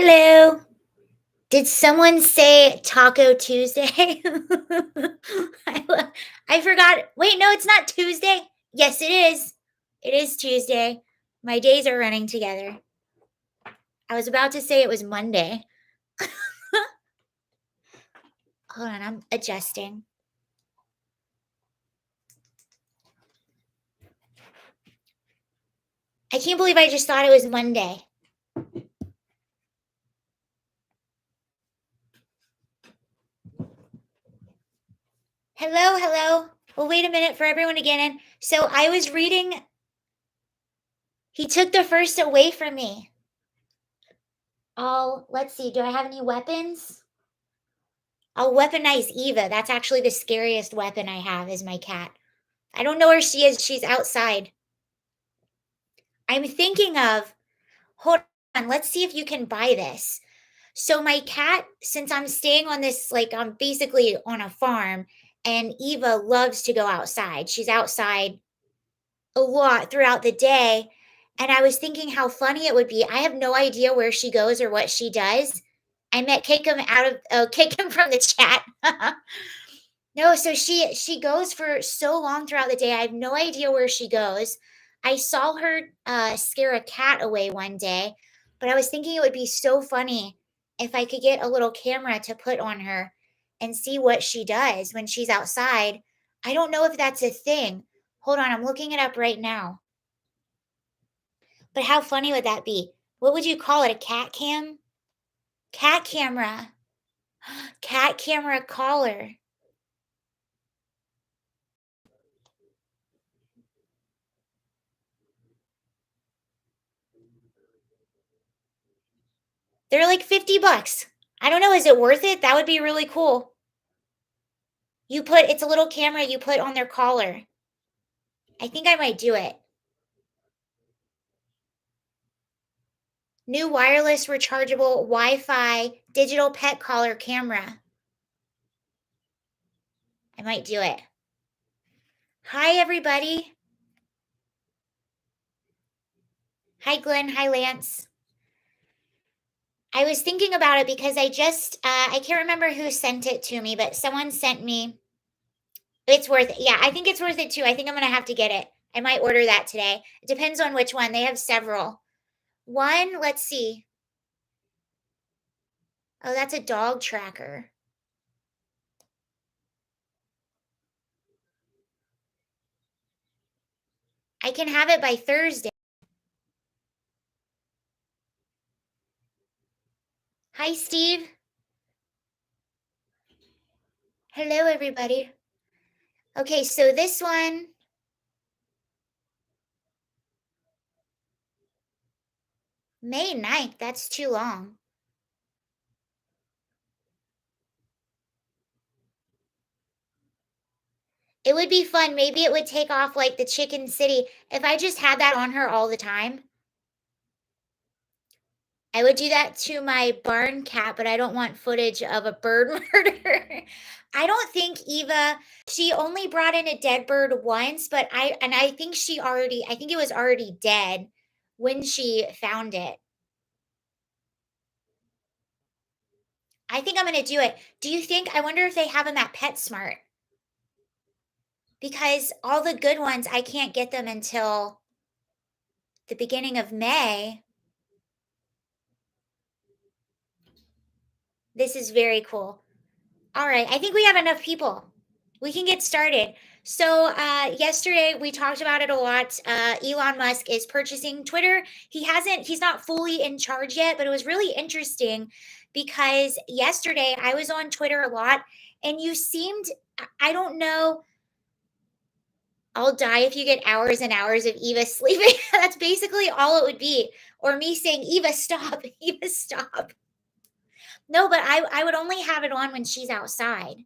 Hello. Did someone say Taco Tuesday? I forgot. Wait, no, it's not Tuesday. Yes, it is. It is Tuesday. My days are running together. I was about to say it was Monday. Hold on, I'm adjusting. I can't believe I just thought it was Monday. Hello, hello. Well, wait a minute for everyone to get in. So I was reading. He took the first away from me. Oh, let's see. Do I have any weapons? I'll weaponize Eva. That's actually the scariest weapon I have is my cat. I don't know where she is. She's outside. I'm thinking of, hold on, let's see if you can buy this. So my cat, since I'm staying on this, like I'm basically on a farm, and Eva loves to go outside. She's outside a lot throughout the day. And I was thinking how funny it would be. I have no idea where she goes or what she does. I meant kick him out of kick him from the chat. No, so she goes for so long throughout the day. I have no idea where she goes. I saw her scare a cat away one day, but I was thinking it would be so funny if I could get a little camera to put on her and see what she does when she's outside. I don't know if that's a thing. Hold on, I'm looking it up right now. But how funny would that be? What would you call it? A cat cam? Cat camera. Cat camera collar. They're like 50 bucks. I don't know, is it worth it? That would be really cool. It's a little camera you put on their collar. I think I might do it. New wireless rechargeable Wi-Fi digital pet collar camera. I might do it. Hi, everybody. Hi, Glenn. Hi, Lance. I was thinking about it because I can't remember who sent it to me, but someone sent me. It's worth it. Yeah, I think it's worth it too. I think I'm going to have to get it. I might order that today. It depends on which one. They have several. One, let's see. Oh, that's a dog tracker. I can have it by Thursday. Hi, Steve. Hello, everybody. Okay, so this one, May 9th, that's too long. It would be fun. Maybe it would take off like the Chicken City. If I just had that on her all the time, I would do that to my barn cat, but I don't want footage of a bird murder. I don't think she only brought in a dead bird once, but I think I think it was already dead when she found it. I think I'm gonna do it. Do you think I wonder if they have them at PetSmart? Because all the good ones, I can't get them until the beginning of May. This is very cool. All right, I think we have enough people. We can get started. So, yesterday we talked about it a lot. Elon Musk is purchasing Twitter. He's not fully in charge yet, but it was really interesting because yesterday I was on Twitter a lot and you seemed, I don't know, I'll die if you get hours and hours of Eva sleeping. That's basically all it would be. Or me saying, Eva, stop, Eva, stop. No, but I would only have it on when she's outside.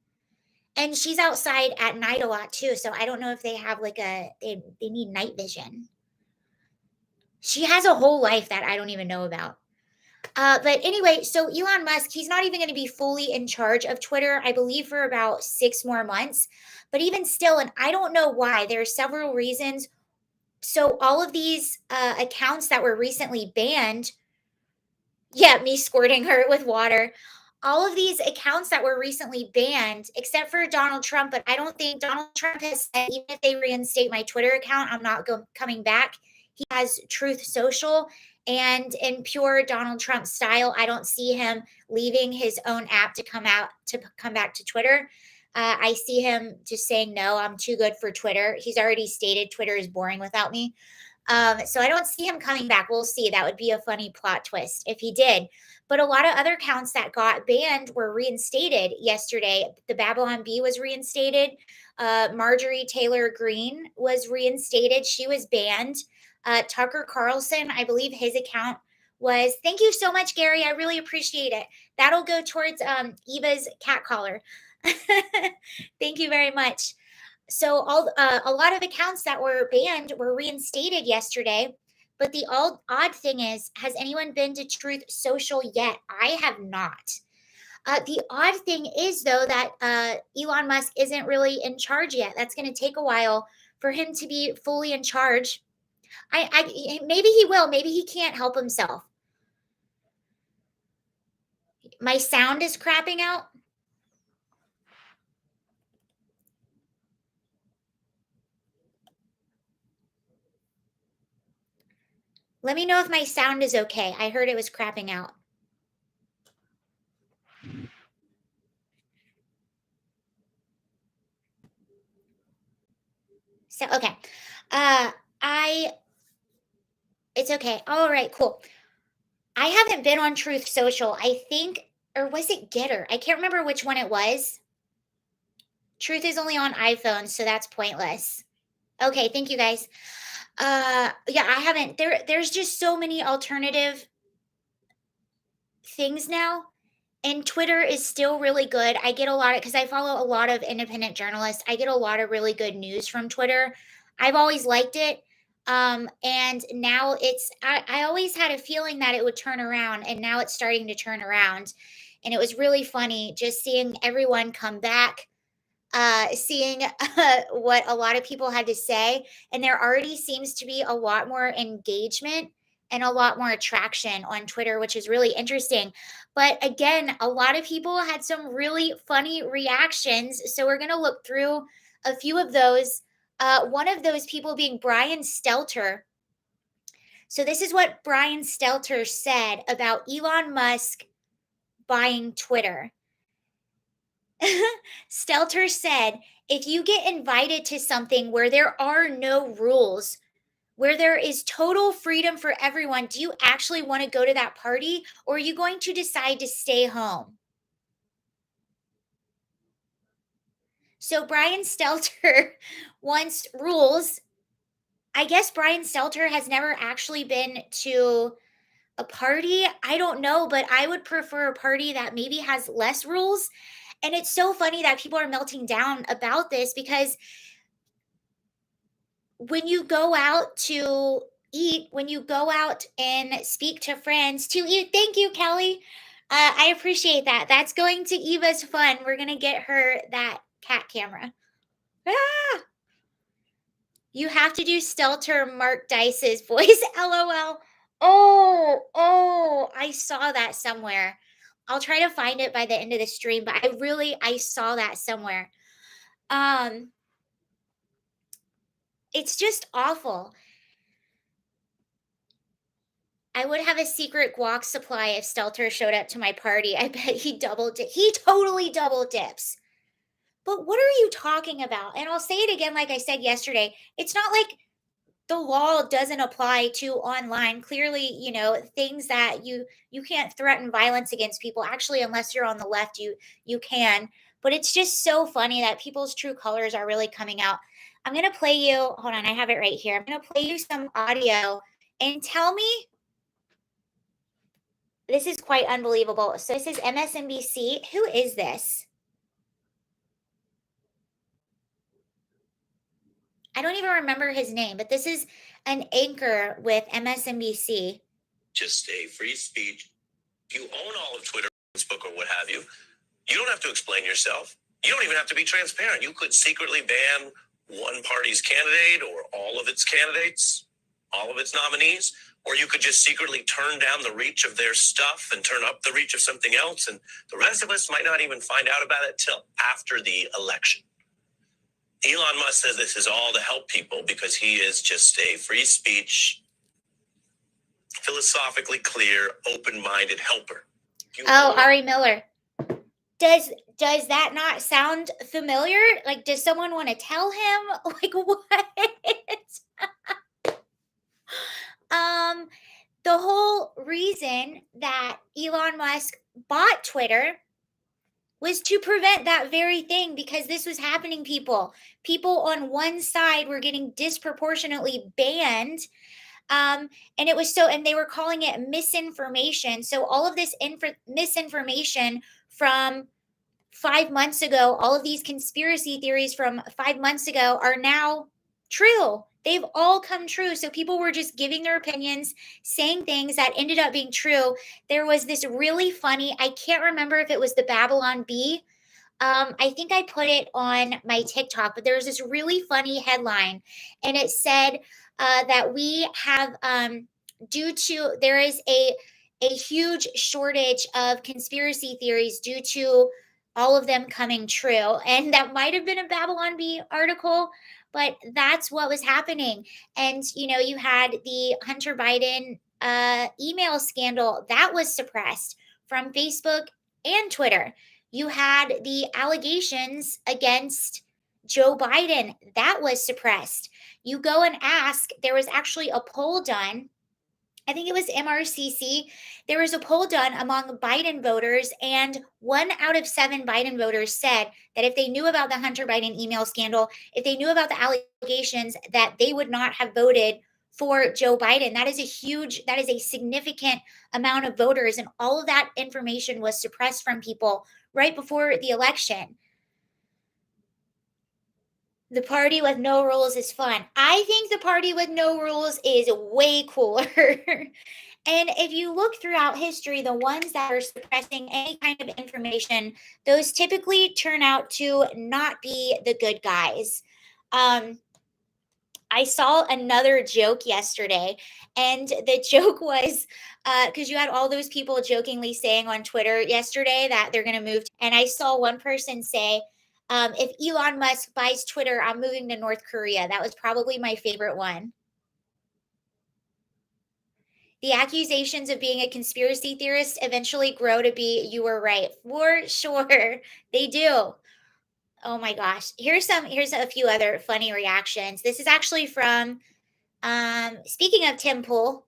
And she's outside at night a lot too. So I don't know if they have like they need night vision. She has a whole life that I don't even know about. But anyway, so Elon Musk, he's not even going to be fully in charge of Twitter, I believe, for about 6 more months. But even still, and I don't know why, there are several reasons. So all of these accounts that were recently banned, Yeah, me squirting her with water. All of these accounts that were recently banned, except for Donald Trump, but I don't think Donald Trump has said, even if they reinstate my Twitter account, I'm not coming back. He has Truth Social, and in pure Donald Trump style, I don't see him leaving his own app to come back to Twitter. I see him just saying, no, I'm too good for Twitter. He's already stated Twitter is boring without me. So I don't see him coming back. We'll see. That would be a funny plot twist if he did. But a lot of other accounts that got banned were reinstated yesterday. The Babylon Bee was reinstated. Marjorie Taylor Greene was reinstated. She was banned. Tucker Carlson, I believe his account was. Thank you so much, Gary. I really appreciate it. That'll go towards Eva's cat collar. Thank you very much. So a lot of accounts that were banned were reinstated yesterday. But the odd thing is, has anyone been to Truth Social yet? I have not. The odd thing is, though, that Elon Musk isn't really in charge yet. That's going to take a while for him to be fully in charge. Maybe he will. Maybe he can't help himself. My sound is crapping out. Let me know if my sound is okay. I heard it was crapping out. So, okay. It's okay. All right, cool. I haven't been on Truth Social. I think, or was it Getter? I can't remember which one it was. Truth is only on iPhone, so that's pointless. Okay, thank you guys. Yeah, I haven't. There's just so many alternative things now. And Twitter is still really good. I get a lot of, because I follow a lot of independent journalists. I get a lot of really good news from Twitter. I've always liked it. And now I always had a feeling that it would turn around, and now it's starting to turn around. And it was really funny just seeing everyone come back, seeing what a lot of people had to say. And there already seems to be a lot more engagement and a lot more attraction on Twitter, which is really interesting. But again, a lot of people had some really funny reactions. So we're going to look through a few of those. One of those people being Brian Stelter. So this is what Brian Stelter said about Elon Musk buying Twitter. Stelter said, if you get invited to something where there are no rules, where there is total freedom for everyone, do you actually want to go to that party, or are you going to decide to stay home? So Brian Stelter wants rules. I guess Brian Stelter has never actually been to a party. I don't know, but I would prefer a party that maybe has less rules. And it's so funny that people are melting down about this, because when you go out to eat, when you go out and speak to friends to eat, thank you, Kelly. I appreciate that. That's going to Eva's fun. We're going to get her that cat camera. Ah! You have to do Stelter Mark Dice's voice. LOL. Oh, I saw that somewhere. I'll try to find it by the end of the stream, but I saw that somewhere. It's just awful. I would have a secret guac supply if Stelter showed up to my party. I bet he he totally double dips. But what are you talking about? And I'll say it again, like I said yesterday. It's not like the law doesn't apply to online. Clearly, things that you can't threaten violence against people. Actually, unless you're on the left, you can. But it's just so funny that people's true colors are really coming out. I'm going to play you, hold on, I have it right here. I'm going to play you some audio and tell me. This is quite unbelievable. So this is MSNBC. Who is this? I don't even remember his name, but this is an anchor with MSNBC. Just a free speech. If you own all of Twitter, Facebook, or what have you, you don't have to explain yourself. You don't even have to be transparent. You could secretly ban one party's candidate or all of its candidates, all of its nominees, Or you could just secretly turn down the reach of their stuff and turn up the reach of something else. And the rest of us might not even find out about it till after the election. Elon Musk says this is all to help people because he is just a free speech, philosophically clear, open-minded helper. Oh, Ari Miller. Does that not sound familiar? Like, does someone want to tell him? Like, what? The whole reason that Elon Musk bought Twitter was to prevent that very thing, because this was happening, people. People on one side were getting disproportionately banned. And it was so, and they were calling it misinformation. So all of this misinformation from 5 months ago, all of these conspiracy theories from 5 months ago are now true. They've all come true. So people were just giving their opinions, saying things that ended up being true. There was this really funny, I can't remember if it was the Babylon Bee. I think I put it on my TikTok, but there was this really funny headline, and it said that we have, there is a huge shortage of conspiracy theories due to all of them coming true. And that might have been a Babylon Bee article, but that's what was happening. And, you had the Hunter Biden email scandal that was suppressed from Facebook and Twitter. You had the allegations against Joe Biden that was suppressed. You go and ask, there was actually a poll done, I think it was MRCC. There was a poll done among Biden voters, and 1 out of 7 Biden voters said that if they knew about the Hunter Biden email scandal, if they knew about the allegations, that they would not have voted for Joe Biden. That is a significant amount of voters, and all of that information was suppressed from people right before the election. The party with no rules is fun. I think the party with no rules is way cooler. And if you look throughout history, the ones that are suppressing any kind of information, those typically turn out to not be the good guys. I saw another joke yesterday, and the joke was because you had all those people jokingly saying on Twitter yesterday that they're going to move. And I saw one person say, if Elon Musk buys Twitter, I'm moving to North Korea. That was probably my favorite one. The accusations of being a conspiracy theorist eventually grow to be, you were right. For sure. They do. Oh my gosh. Here's a few other funny reactions. This is actually from, speaking of Tim Pool,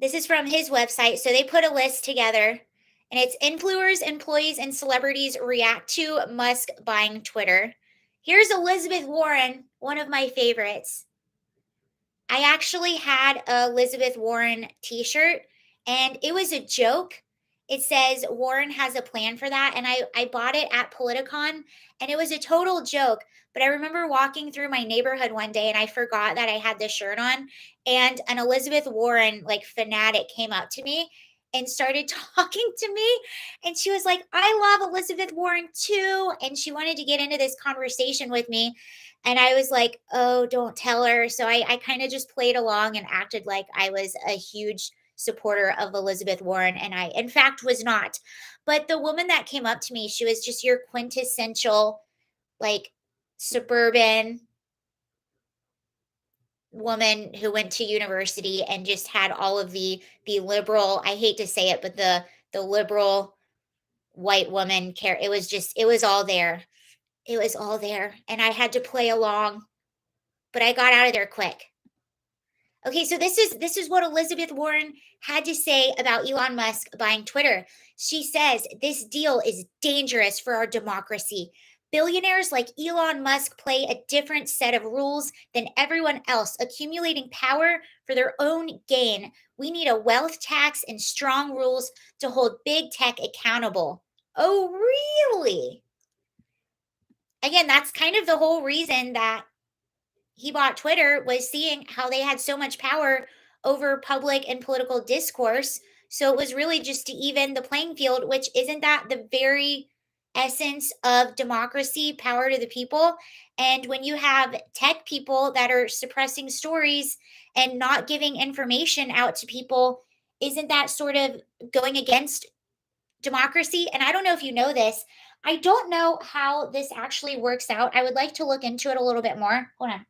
this is from his website. So they put a list together, and it's influencers, employees, and celebrities react to Musk buying Twitter. Here's Elizabeth Warren, one of my favorites. I actually had a Elizabeth Warren t-shirt, and it was a joke. It says Warren has a plan for that, and I bought it at Politicon, and it was a total joke. But I remember walking through my neighborhood one day, and I forgot that I had this shirt on, and an Elizabeth Warren like fanatic came up to me and started talking to me, and she was like, "I love Elizabeth Warren too," and she wanted to get into this conversation with me. And I was like, "Oh, don't tell her." So I kind of just played along and acted like I was a huge supporter of Elizabeth Warren. And I, in fact, was not. But the woman that came up to me, she was just your quintessential, like, suburban woman who went to university and just had all of the liberal, I hate to say it, but the liberal white woman care. It was all there. It was all there. And I had to play along, but I got out of there quick. Okay, so this is what Elizabeth Warren had to say about Elon Musk buying Twitter. She says, "This deal is dangerous for our democracy. Billionaires like Elon Musk play a different set of rules than everyone else, accumulating power for their own gain. We need a wealth tax and strong rules to hold big tech accountable." Oh, really? Again, that's kind of the whole reason that he bought Twitter, was seeing how they had so much power over public and political discourse. So it was really just to even the playing field, which isn't that the very essence of democracy, power to the people. And when you have tech people that are suppressing stories and not giving information out to people, isn't that sort of going against democracy? And I don't know if you know this. I don't know how this actually works out. I would like to look into it a little bit more. Hold on.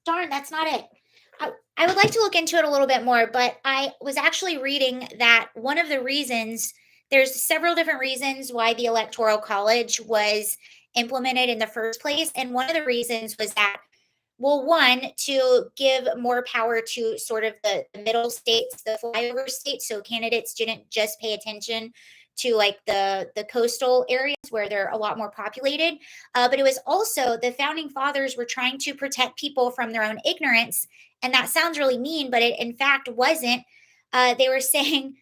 Darn, that's not it. I would like to look into it a little bit more, but I was actually reading that one of the reasons, there's several different reasons why the Electoral College was implemented in the first place. And one of the reasons was that, well, one, to give more power to sort of the middle states, the flyover states, so candidates didn't just pay attention to like the coastal areas where they're a lot more populated. But it was also the founding fathers were trying to protect people from their own ignorance, and that sounds really mean, but it in fact wasn't. They were saying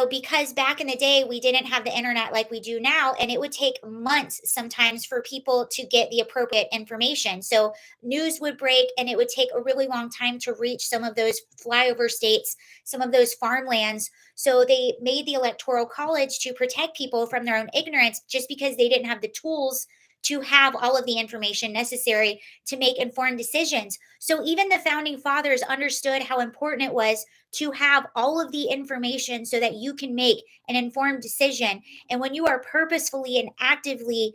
because back in the day we didn't have the internet like we do now, and it would take months sometimes for people to get the appropriate information. So news would break and it would take a really long time to reach some of those flyover states, some of those farmlands. So they made the Electoral College to protect people from their own ignorance just because they didn't have the tools to have all of the information necessary to make informed decisions. So even the founding fathers understood how important it was to have all of the information so that you can make an informed decision. And when you are purposefully and actively,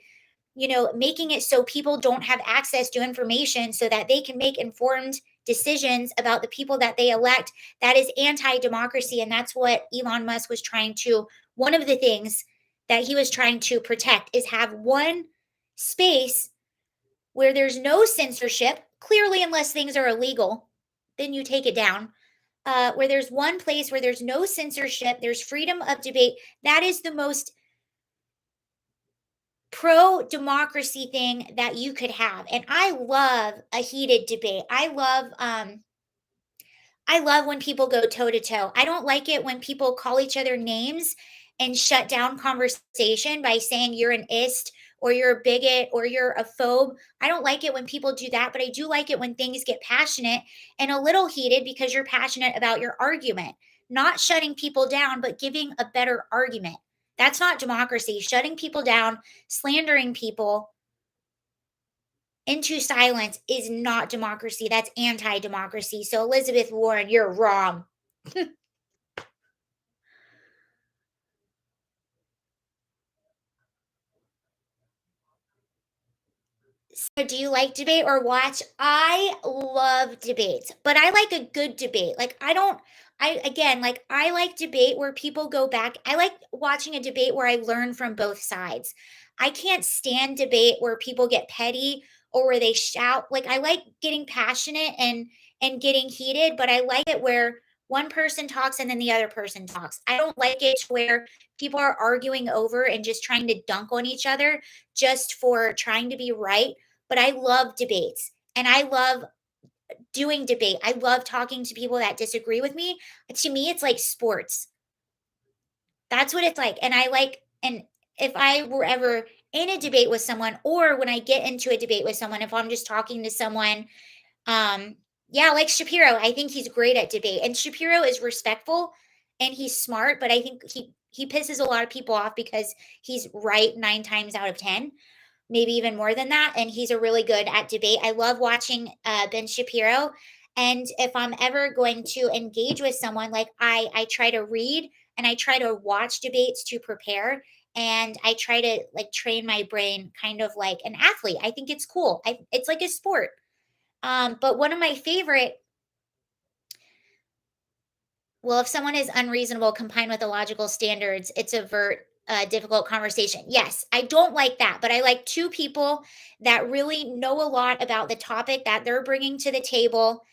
making it so people don't have access to information so that they can make informed decisions about the people that they elect, that is anti-democracy. And that's what Elon Musk was trying to, one of the things that he was trying to protect is have one space where there's no censorship, clearly, unless things are illegal, then you take it down. Where there's one place where there's no censorship, there's freedom of debate. That is the most pro democracy thing that you could have. And I love a heated debate. I love when people go toe to toe. I don't like it when people call each other names and shut down conversation by saying you're an ist or you're a bigot or you're a phobe. I don't like it when people do that, but I do like it when things get passionate and a little heated because you're passionate about your argument, not shutting people down, but giving a better argument. That's not democracy. Shutting people down, slandering people into silence is not democracy. That's anti democracy. So, Elizabeth Warren, you're wrong. So do you like debate or watch? I love debates, but I like a good debate. Like I don't I again, like I like debate where people go back. I like watching a debate where I learn from both sides. I can't stand debate where people get petty or where they shout. Like I like getting passionate and getting heated, but I like it where one person talks and then the other person talks. I don't like it where people are arguing over and just trying to dunk on each other just for trying to be right, but I love debates and I love doing debate. I love talking to people that disagree with me. To me, it's like sports. That's what it's like. And if I were ever in a debate with someone, or when I get into a debate with someone, if I'm just talking to someone, yeah, like Shapiro, I think he's great at debate. And Shapiro is respectful and he's smart, but I think he pisses a lot of people off because he's right 9 times out of 10, maybe even more than that. And he's a really good at debate. I love watching Ben Shapiro. And if I'm ever going to engage with someone, like I try to read and I try to watch debates to prepare. And I try to like train my brain kind of like an athlete. I think it's cool. It's like a sport. But one of my favorite, well, if someone is unreasonable combined with illogical standards, it's avert a difficult conversation. Yes, I don't like that, but I like two people that really know a lot about the topic that they're bringing to the table.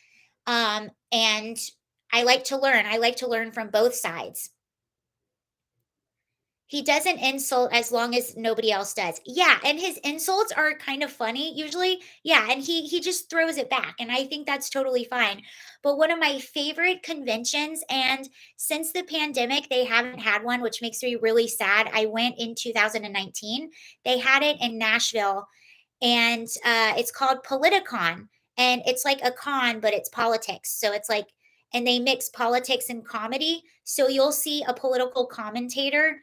And I like to learn. I like to learn from both sides. He doesn't insult as long as nobody else does. Yeah, and his insults are kind of funny usually. Yeah, and he just throws it back and I think that's totally fine. But one of my favorite conventions, and since the pandemic they haven't had one, which makes me really sad. I went in 2019. They had it in Nashville and it's called Politicon, and it's like a con but it's politics. So it's like and they mix politics and comedy. So you'll see a political commentator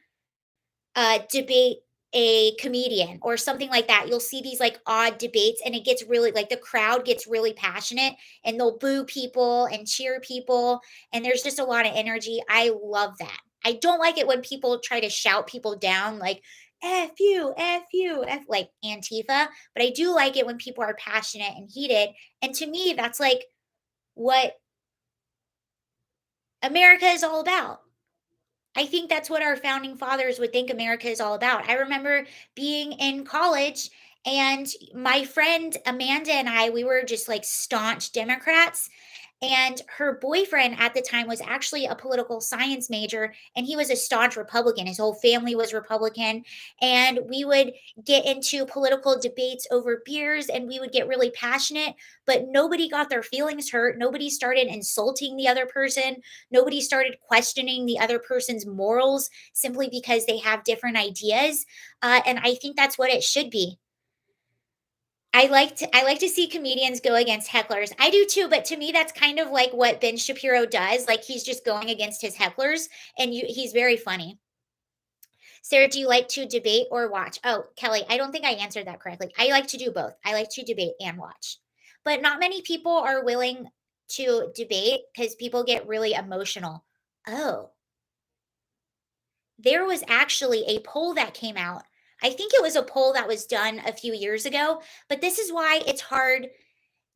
debate a comedian or something like that. You'll see these like odd debates, and it gets really like the crowd gets really passionate, and they'll boo people and cheer people. And there's just a lot of energy. I love that. I don't like it when people try to shout people down like F you, F like Antifa. But I do like it when people are passionate and heated. And to me, that's like what America is all about. I think that's what our founding fathers would think America is all about. I remember being in college, and my friend Amanda and I, we were just like staunch Democrats. And her boyfriend at the time was actually a political science major, and he was a staunch Republican. His whole family was Republican. And we would get into political debates over beers, and we would get really passionate, but nobody got their feelings hurt. Nobody started insulting the other person. Nobody started questioning the other person's morals simply because they have different ideas. And I think that's what it should be. I like to see comedians go against hecklers. I do too, but to me that's kind of like what Ben Shapiro does. Like he's just going against his hecklers, and he's very funny. Sarah, do you like to debate or watch? Oh, Kelly, I don't think I answered that correctly. I like to do both. I like to debate and watch. But not many people are willing to debate because people get really emotional. Oh, there was actually a poll that came out. I think it was a poll that was done a few years ago, but this is why it's hard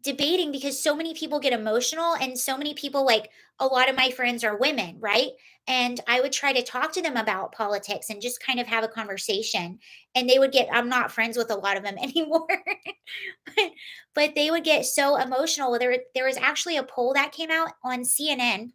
debating, because so many people get emotional, and so many people, like a lot of my friends are women, right? And I would try to talk to them about politics and just kind of have a conversation, and they would get, I'm not friends with a lot of them anymore. but they would get so emotional. There was actually a poll that came out on CNN,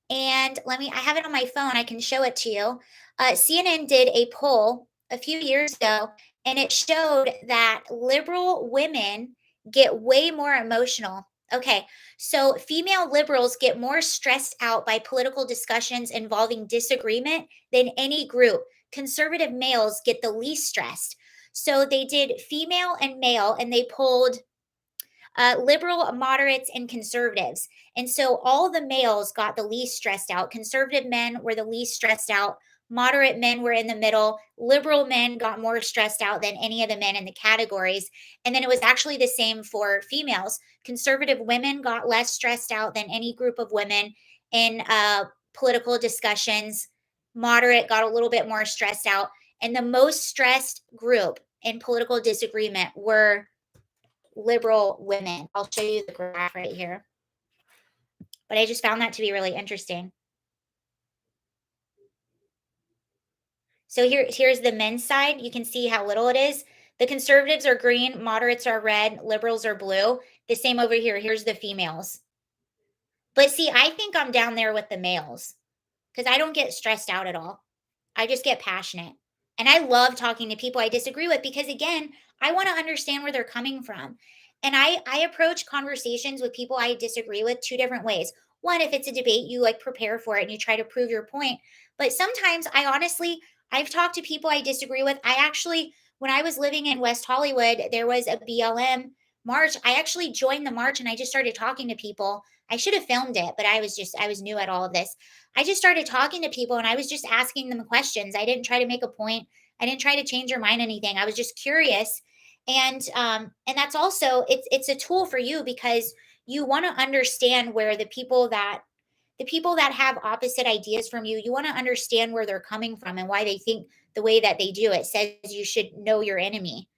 and I have it on my phone. I can show it to you. CNN did a poll a few years ago, and it showed that liberal women get way more emotional. Okay, so female liberals get more stressed out by political discussions involving disagreement than any group. Conservative males get the least stressed. So they did female and male, and they pulled liberal, moderates, and conservatives. And so all the males got the least stressed out. Conservative men were the least stressed out. Moderate men were in the middle. Liberal men got more stressed out than any of the men in the categories. And then it was actually the same for females. Conservative women got less stressed out than any group of women in political discussions. Moderate got a little bit more stressed out. And the most stressed group in political disagreement were liberal women. I'll show you the graph right here. But I just found that to be really interesting. So here's the men's side. You can see how little it is. The conservatives are green, moderates are red, liberals are blue. The same over here. Here's the females. But see, I think I'm down there with the males because I don't get stressed out at all. I just get passionate. And I love talking to people I disagree with because, again, I want to understand where they're coming from. And I approach conversations with people I disagree with two different ways. One, if it's a debate, you like prepare for it and you try to prove your point. But sometimes I've talked to people I disagree with. When I was living in West Hollywood, there was a BLM march. I actually joined the march and I just started talking to people. I should have filmed it, but I was new at all of this. I just started talking to people and I was just asking them questions. I didn't try to make a point. I didn't try to change their mind anything. I was just curious. And that's also it's a tool for you because you want to understand where the people that have opposite ideas from you, you want to understand where they're coming from and why they think the way that they do. It says you should know your enemy.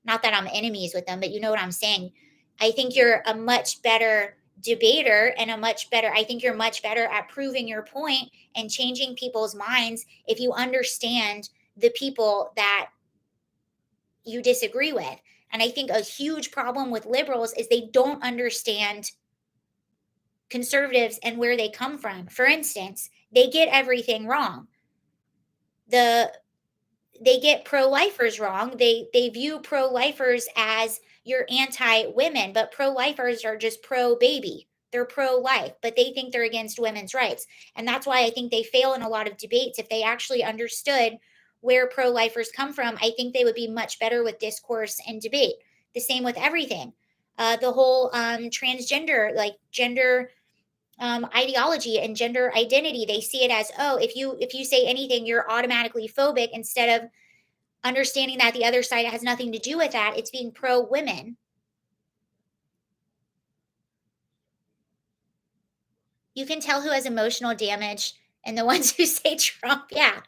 Not that I'm enemies with them, but you know what I'm saying. I think you're a much better debater and I think you're much better at proving your point and changing people's minds if you understand the people that you disagree with. And I think a huge problem with liberals is they don't understand conservatives and where they come from. For instance, they get everything wrong. The they get pro-lifers wrong. They view pro-lifers as you're anti-women, but pro-lifers are just pro-baby. They're pro-life, but they think they're against women's rights. And that's why I think they fail in a lot of debates. If they actually understood where pro-lifers come from, I think they would be much better with discourse and debate. The same with everything. The whole transgender, like gender ideology and gender identity. They see it as, oh, if you say anything, you're automatically phobic, instead of understanding that the other side has nothing to do with that. It's being pro women. You can tell who has emotional damage and the ones who say Trump. Yeah.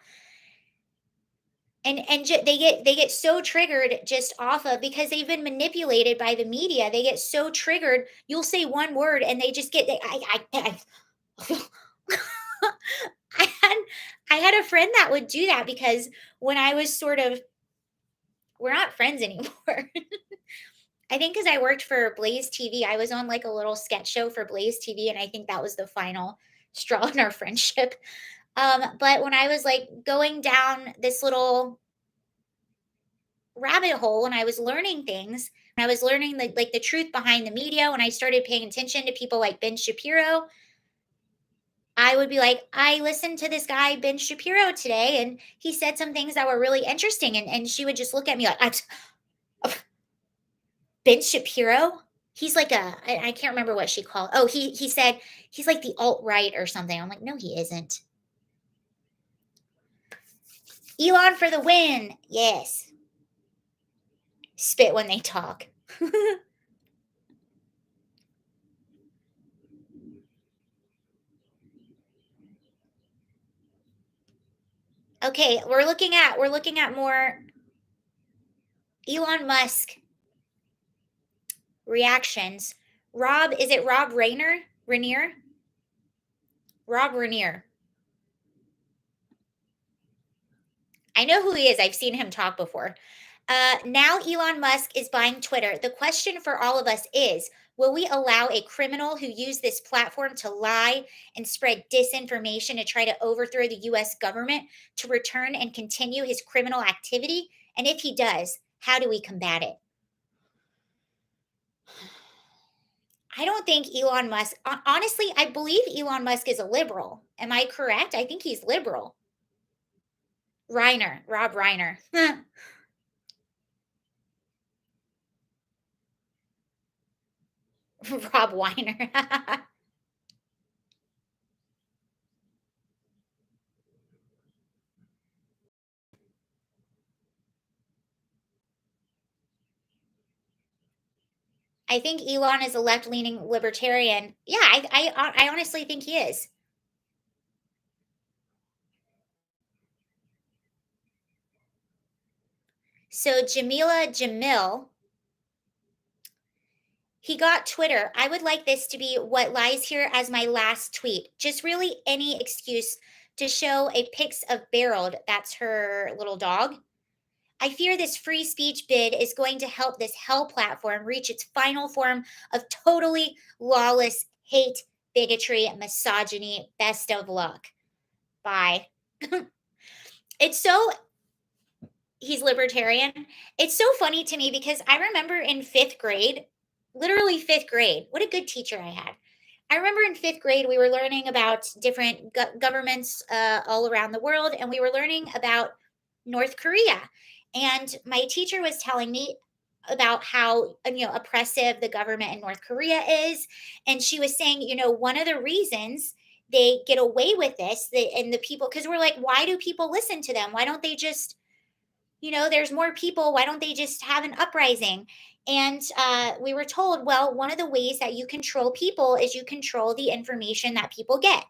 They get so triggered just off of, because they've been manipulated by the media. They get so triggered. You'll say one word and they just get I had I had a friend that would do that, because when I was sort of, we're not friends anymore. I think because I worked for Blaze TV, I was on like a little sketch show for Blaze TV, and I think that was the final straw in our friendship. But when I was like going down this little rabbit hole and I was learning things, and I was learning like the truth behind the media, when I started paying attention to people like Ben Shapiro, I would be like, I listened to this guy, Ben Shapiro, today, and he said some things that were really interesting. And she would just look at me like, Ben Shapiro? He's like I can't remember what she called. Oh, he said he's like the alt-right or something. I'm like, no, he isn't. Elon for the win. Yes. Spit when they talk. Okay, we're looking at more Elon Musk reactions. Rob, is it Rob Rayner? Rainier? Rob Rainier. I know who he is. I've seen him talk before. Now Elon Musk is buying Twitter. The question for all of us is, will we allow a criminal who used this platform to lie and spread disinformation to try to overthrow the US government to return and continue his criminal activity? And if he does, how do we combat it? I don't think Elon Musk, honestly, I believe Elon Musk is a liberal. Am I correct? I think he's liberal. Reiner, Rob Reiner. Rob Weiner. I think Elon is a left-leaning libertarian. Yeah, I honestly think he is. So Jamila Jamil, he got Twitter. I would like this to be what lies here as my last tweet. Just really any excuse to show a pics of Beryl. That's her little dog. I fear this free speech bid is going to help this hell platform reach its final form of totally lawless hate, bigotry, misogyny. Best of luck. Bye. It's so He's libertarian. It's so funny to me because I remember in 5th grade, literally 5th grade, what a good teacher I had. I remember in 5th grade, we were learning about different governments all around the world, and we were learning about North Korea. And my teacher was telling me about how oppressive the government in North Korea is, and she was saying, one of the reasons they get away with this, and the people, because we're like, why do people listen to them? Why don't they just, there's more people. Why don't they just have an uprising? And we were told, well, one of the ways that you control people is you control the information that people get.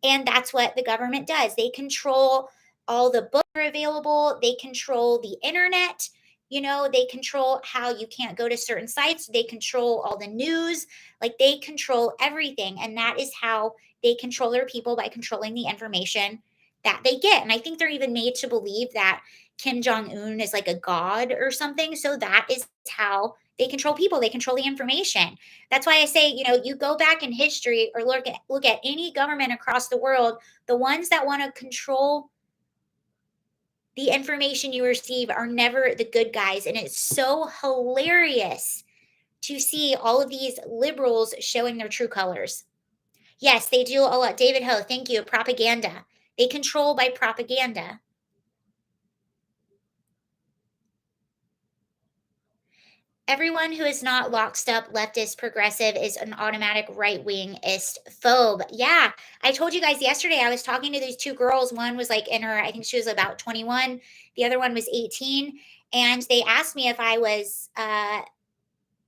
And that's what the government does. They control all the books that are available, they control the internet. They control how you can't go to certain sites, they control all the news, like they control everything. And that is how they control their people, by controlling the information that they get. And I think they're even made to believe that Kim Jong Un is like a god or something. So that is how they control people. They control the information. That's why I say, you go back in history or look at any government across the world, the ones that want to control the information you receive are never the good guys. And it's so hilarious to see all of these liberals showing their true colors. Yes, they do a lot. David Ho, thank you. Propaganda. They control by propaganda. Everyone who is not lockstep leftist progressive is an automatic right wingist phobe. Yeah, I told you guys yesterday I was talking to these two girls. One was like in her, I think she was about 21. The other one was 18. And they asked me if I was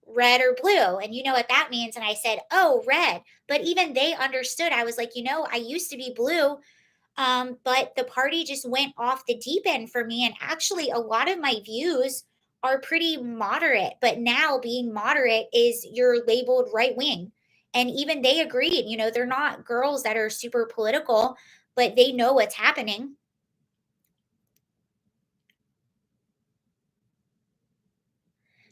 red or blue. And you know what that means. And I said, oh, red. But even they understood. I was like, I used to be blue, but the party just went off the deep end for me. And actually, a lot of my views are pretty moderate. But now being moderate is you're labeled right wing. And even they agreed, they're not girls that are super political, but they know what's happening.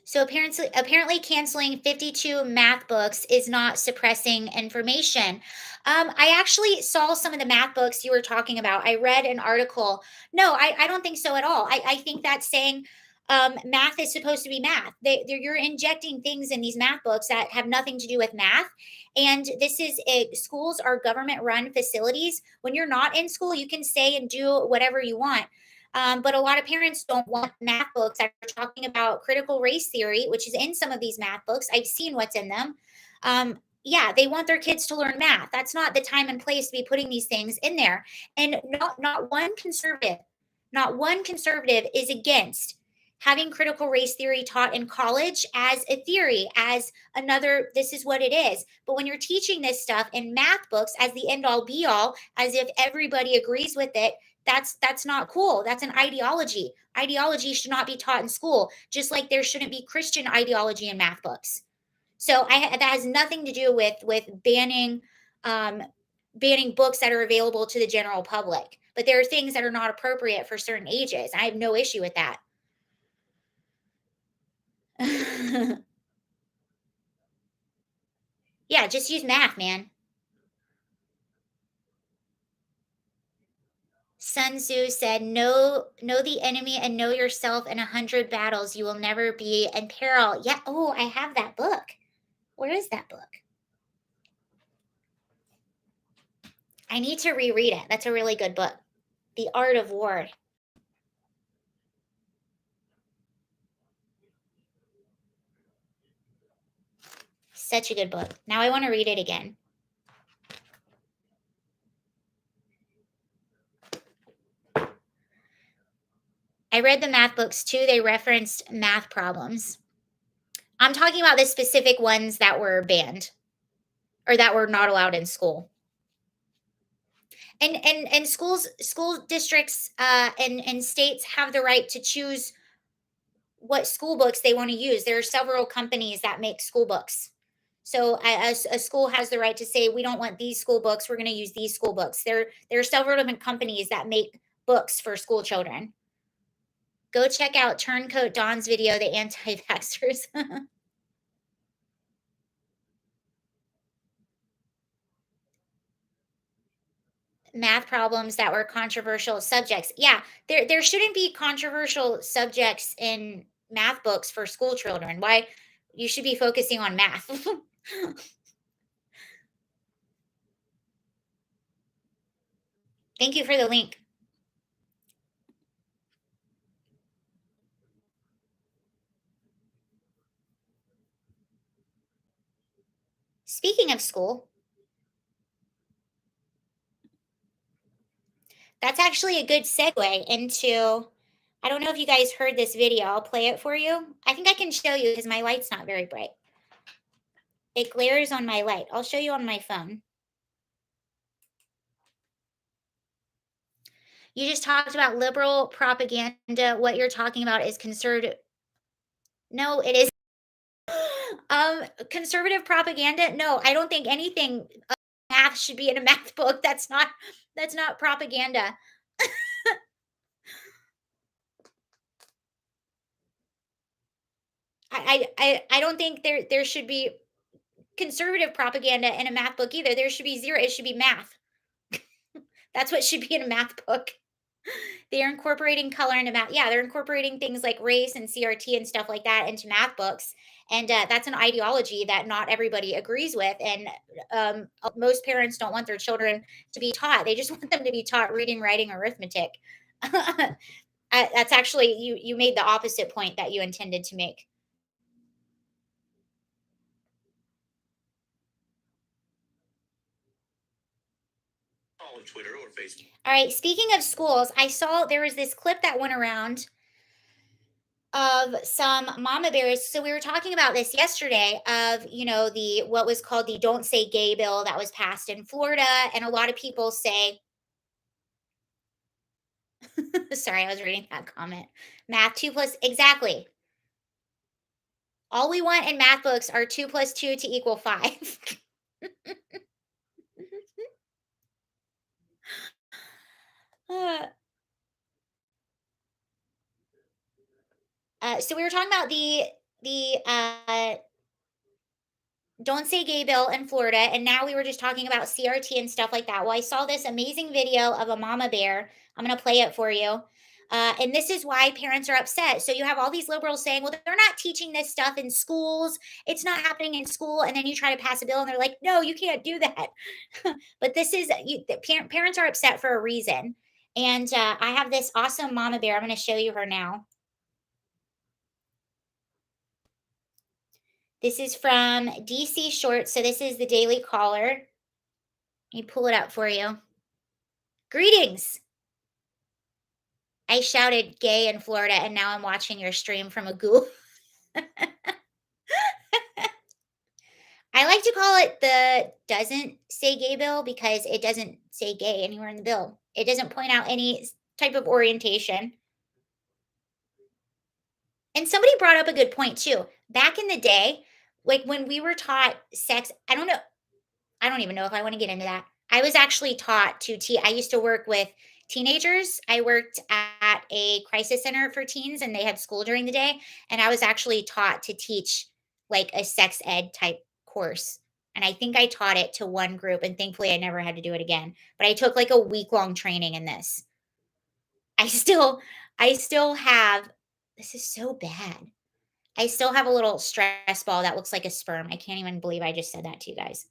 So apparently canceling 52 math books is not suppressing information. I actually saw some of the math books you were talking about. I read an article. No, I don't think so at all. I think that's saying math is supposed to be math. You're injecting things in these math books that have nothing to do with math. And this is it. Schools are government run facilities. When you're not in school, you can say and do whatever you want. But a lot of parents don't want math books that are talking about critical race theory, which is in some of these math books. I've seen what's in them. Yeah, they want their kids to learn math. That's not the time and place to be putting these things in there. And not one conservative is against having critical race theory taught in college as a theory, as another, this is what it is. But when you're teaching this stuff in math books as the end all be all, as if everybody agrees with it, that's not cool. That's an ideology. Ideology should not be taught in school, just like there shouldn't be Christian ideology in math books. So that has nothing to do with um, banning books that are available to the general public. But there are things that are not appropriate for certain ages. I have no issue with that. Yeah, just use math, man. Sun Tzu said, know the enemy and know yourself in 100 battles. You will never be in peril. Yeah. Oh, I have that book. Where is that book? I need to reread it. That's a really good book. The Art of War. Such a good book. Now I want to read it again. I read the math books too. They referenced math problems. I'm talking about the specific ones that were banned or that were not allowed in school. And school districts and states have the right to choose what school books they want to use. There are several companies that make school books. So a school has the right to say we don't want these school books. We're going to use these school books. There are several different companies that make books for school children. Go check out Turncoat Dawn's video, The Anti-Vaxxers. Math problems that were controversial subjects. Yeah, there shouldn't be controversial subjects in math books for school children. Why you should be focusing on math. Thank you for the link. Speaking of school, that's actually a good segue into I don't know if you guys heard this video. I'll play it for you. I think I can show you because my light's not very bright. It glares on my light. I'll show you on my phone. You just talked about liberal propaganda. What you're talking about is conservative. No, it is conservative propaganda. No, I don't think anything math should be in a math book. That's not propaganda. I don't think there should be conservative propaganda in a math book either. There should be zero. It should be math. That's what should be in a math book. They're incorporating color into math. Yeah, they're incorporating things like race and CRT and stuff like that into math books. And that's an ideology that not everybody agrees with. And most parents don't want their children to be taught. They just want them to be taught reading, writing, arithmetic. That's actually you made the opposite point that you intended to make. on Twitter or Facebook. All right, speaking of schools, I saw there was this clip that went around of some mama bears. So we were talking about this yesterday of, the what was called the Don't Say Gay bill that was passed in Florida. And a lot of people say, sorry, I was reading that comment. Math 2 plus, exactly. All we want in math books are 2 plus 2 to equal 5. Uh, so we were talking about the Don't Say Gay bill in Florida, and now we were just talking about CRT and stuff like that. Well, I saw this amazing video of a mama bear. I'm going to play it for you. And this is why parents are upset. So you have all these liberals saying, well, they're not teaching this stuff in schools. It's not happening in school. And then you try to pass a bill and they're like, no, you can't do that. But this is, parents are upset for a reason. And I have this awesome mama bear. I'm going to show you her now. This is from DC Shorts. So this is the Daily Caller. Let me pull it up for you. Greetings. I shouted gay in Florida, and now I'm watching your stream from a Google. I like to call it the doesn't say gay bill because it doesn't say gay anywhere in the bill. It doesn't point out any type of orientation. And somebody brought up a good point too. Back in the day, like when we were taught sex, I don't even know if I want to get into that. I was actually taught to I used to work with teenagers. I worked at a crisis center for teens and they had school during the day. And I was actually taught to teach like a sex ed type course. And I think I taught it to one group and thankfully I never had to do it again. But I took like a week-long training in this. I still have, this is so bad. I still have a little stress ball that looks like a sperm. I can't even believe I just said that to you guys.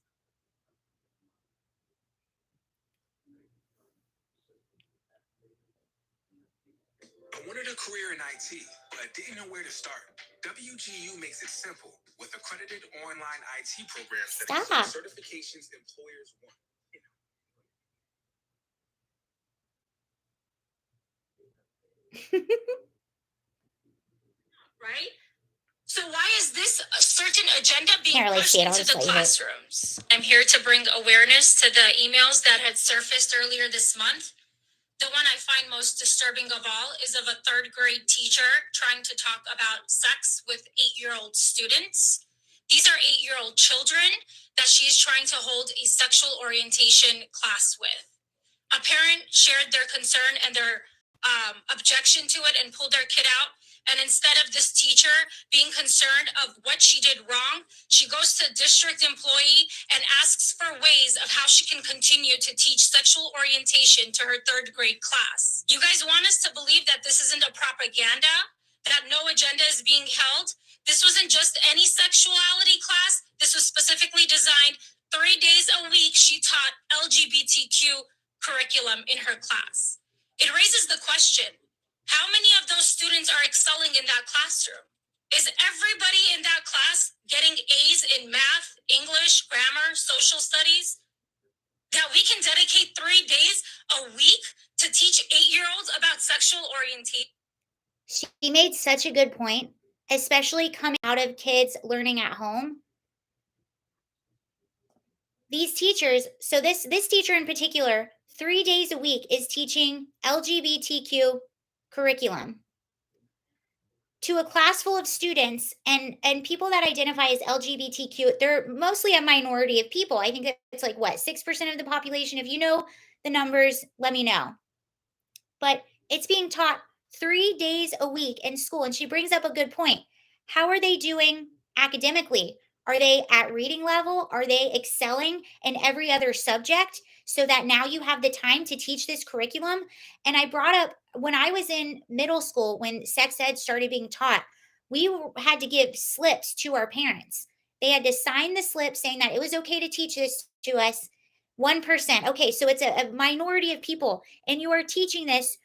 I wanted a career in IT, but didn't know where to start. WGU makes it simple with accredited online IT programs that Stop. accept certifications employers want. Right? So why is this a certain agenda being Can't really pushed see it. I'll into just the let you hit. classrooms? I'm here to bring awareness to the emails that had surfaced earlier this month. The one I find most disturbing of all is of a third grade teacher trying to talk about sex with 8-year-old students. These are 8-year-old children that she is trying to hold a sexual orientation class with. A parent shared their concern and their objection to it and pulled their kid out. And instead of this teacher being concerned of what she did wrong, she goes to a district employee and asks for ways of how she can continue to teach sexual orientation to her third grade class. You guys want us to believe that this isn't a propaganda, that no agenda is being held? This wasn't just any sexuality class. This was specifically designed 3 days a week. She taught LGBTQ curriculum in her class. It raises the question, how many of those students are excelling in that classroom? Is everybody in that class getting A's in math, English, grammar, social studies? That we can dedicate 3 days a week to teach 8-year-olds about sexual orientation? She made such a good point, especially coming out of kids learning at home. These teachers, so this teacher in particular, 3 days a week is teaching LGBTQ curriculum to a class full of students and people that identify as LGBTQ. They're mostly a minority of people. I think it's like what, 6% of the population. If you know the numbers, let me know. But it's being taught 3 days a week in school. And she brings up a good point. How are they doing academically? Are they at reading level? Are they excelling in every other subject so that now you have the time to teach this curriculum? And I brought up when I was in middle school, when sex ed started being taught, we had to give slips to our parents. They had to sign the slip saying that it was okay to teach this to us. 1%. Okay, so it's a minority of people, and you are teaching this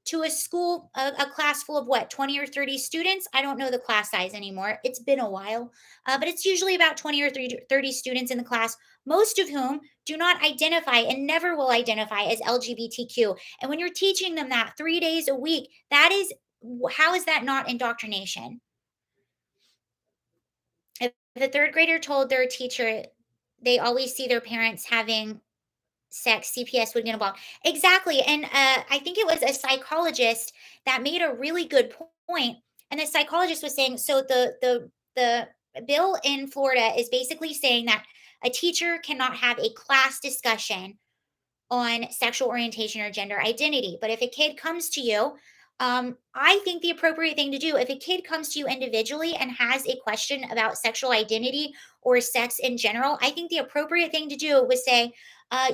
to a school, a class full of what, 20 or 30 students. I don't know the class size anymore. It's been a while, but it's usually about 20 or 30 students in the class, most of whom do not identify and never will identify as LGBTQ. And when you're teaching them that 3 days a week, that is, how is that not indoctrination? If the third grader told their teacher they always see their parents having sex, CPS would get involved. Exactly. And I think it was a psychologist that made a really good point. And the psychologist was saying, so the bill in Florida is basically saying that a teacher cannot have a class discussion on sexual orientation or gender identity. But if a kid comes to you, I think the appropriate thing to do, if a kid comes to you individually and has a question about sexual identity or sex in general, I think the appropriate thing to do was say,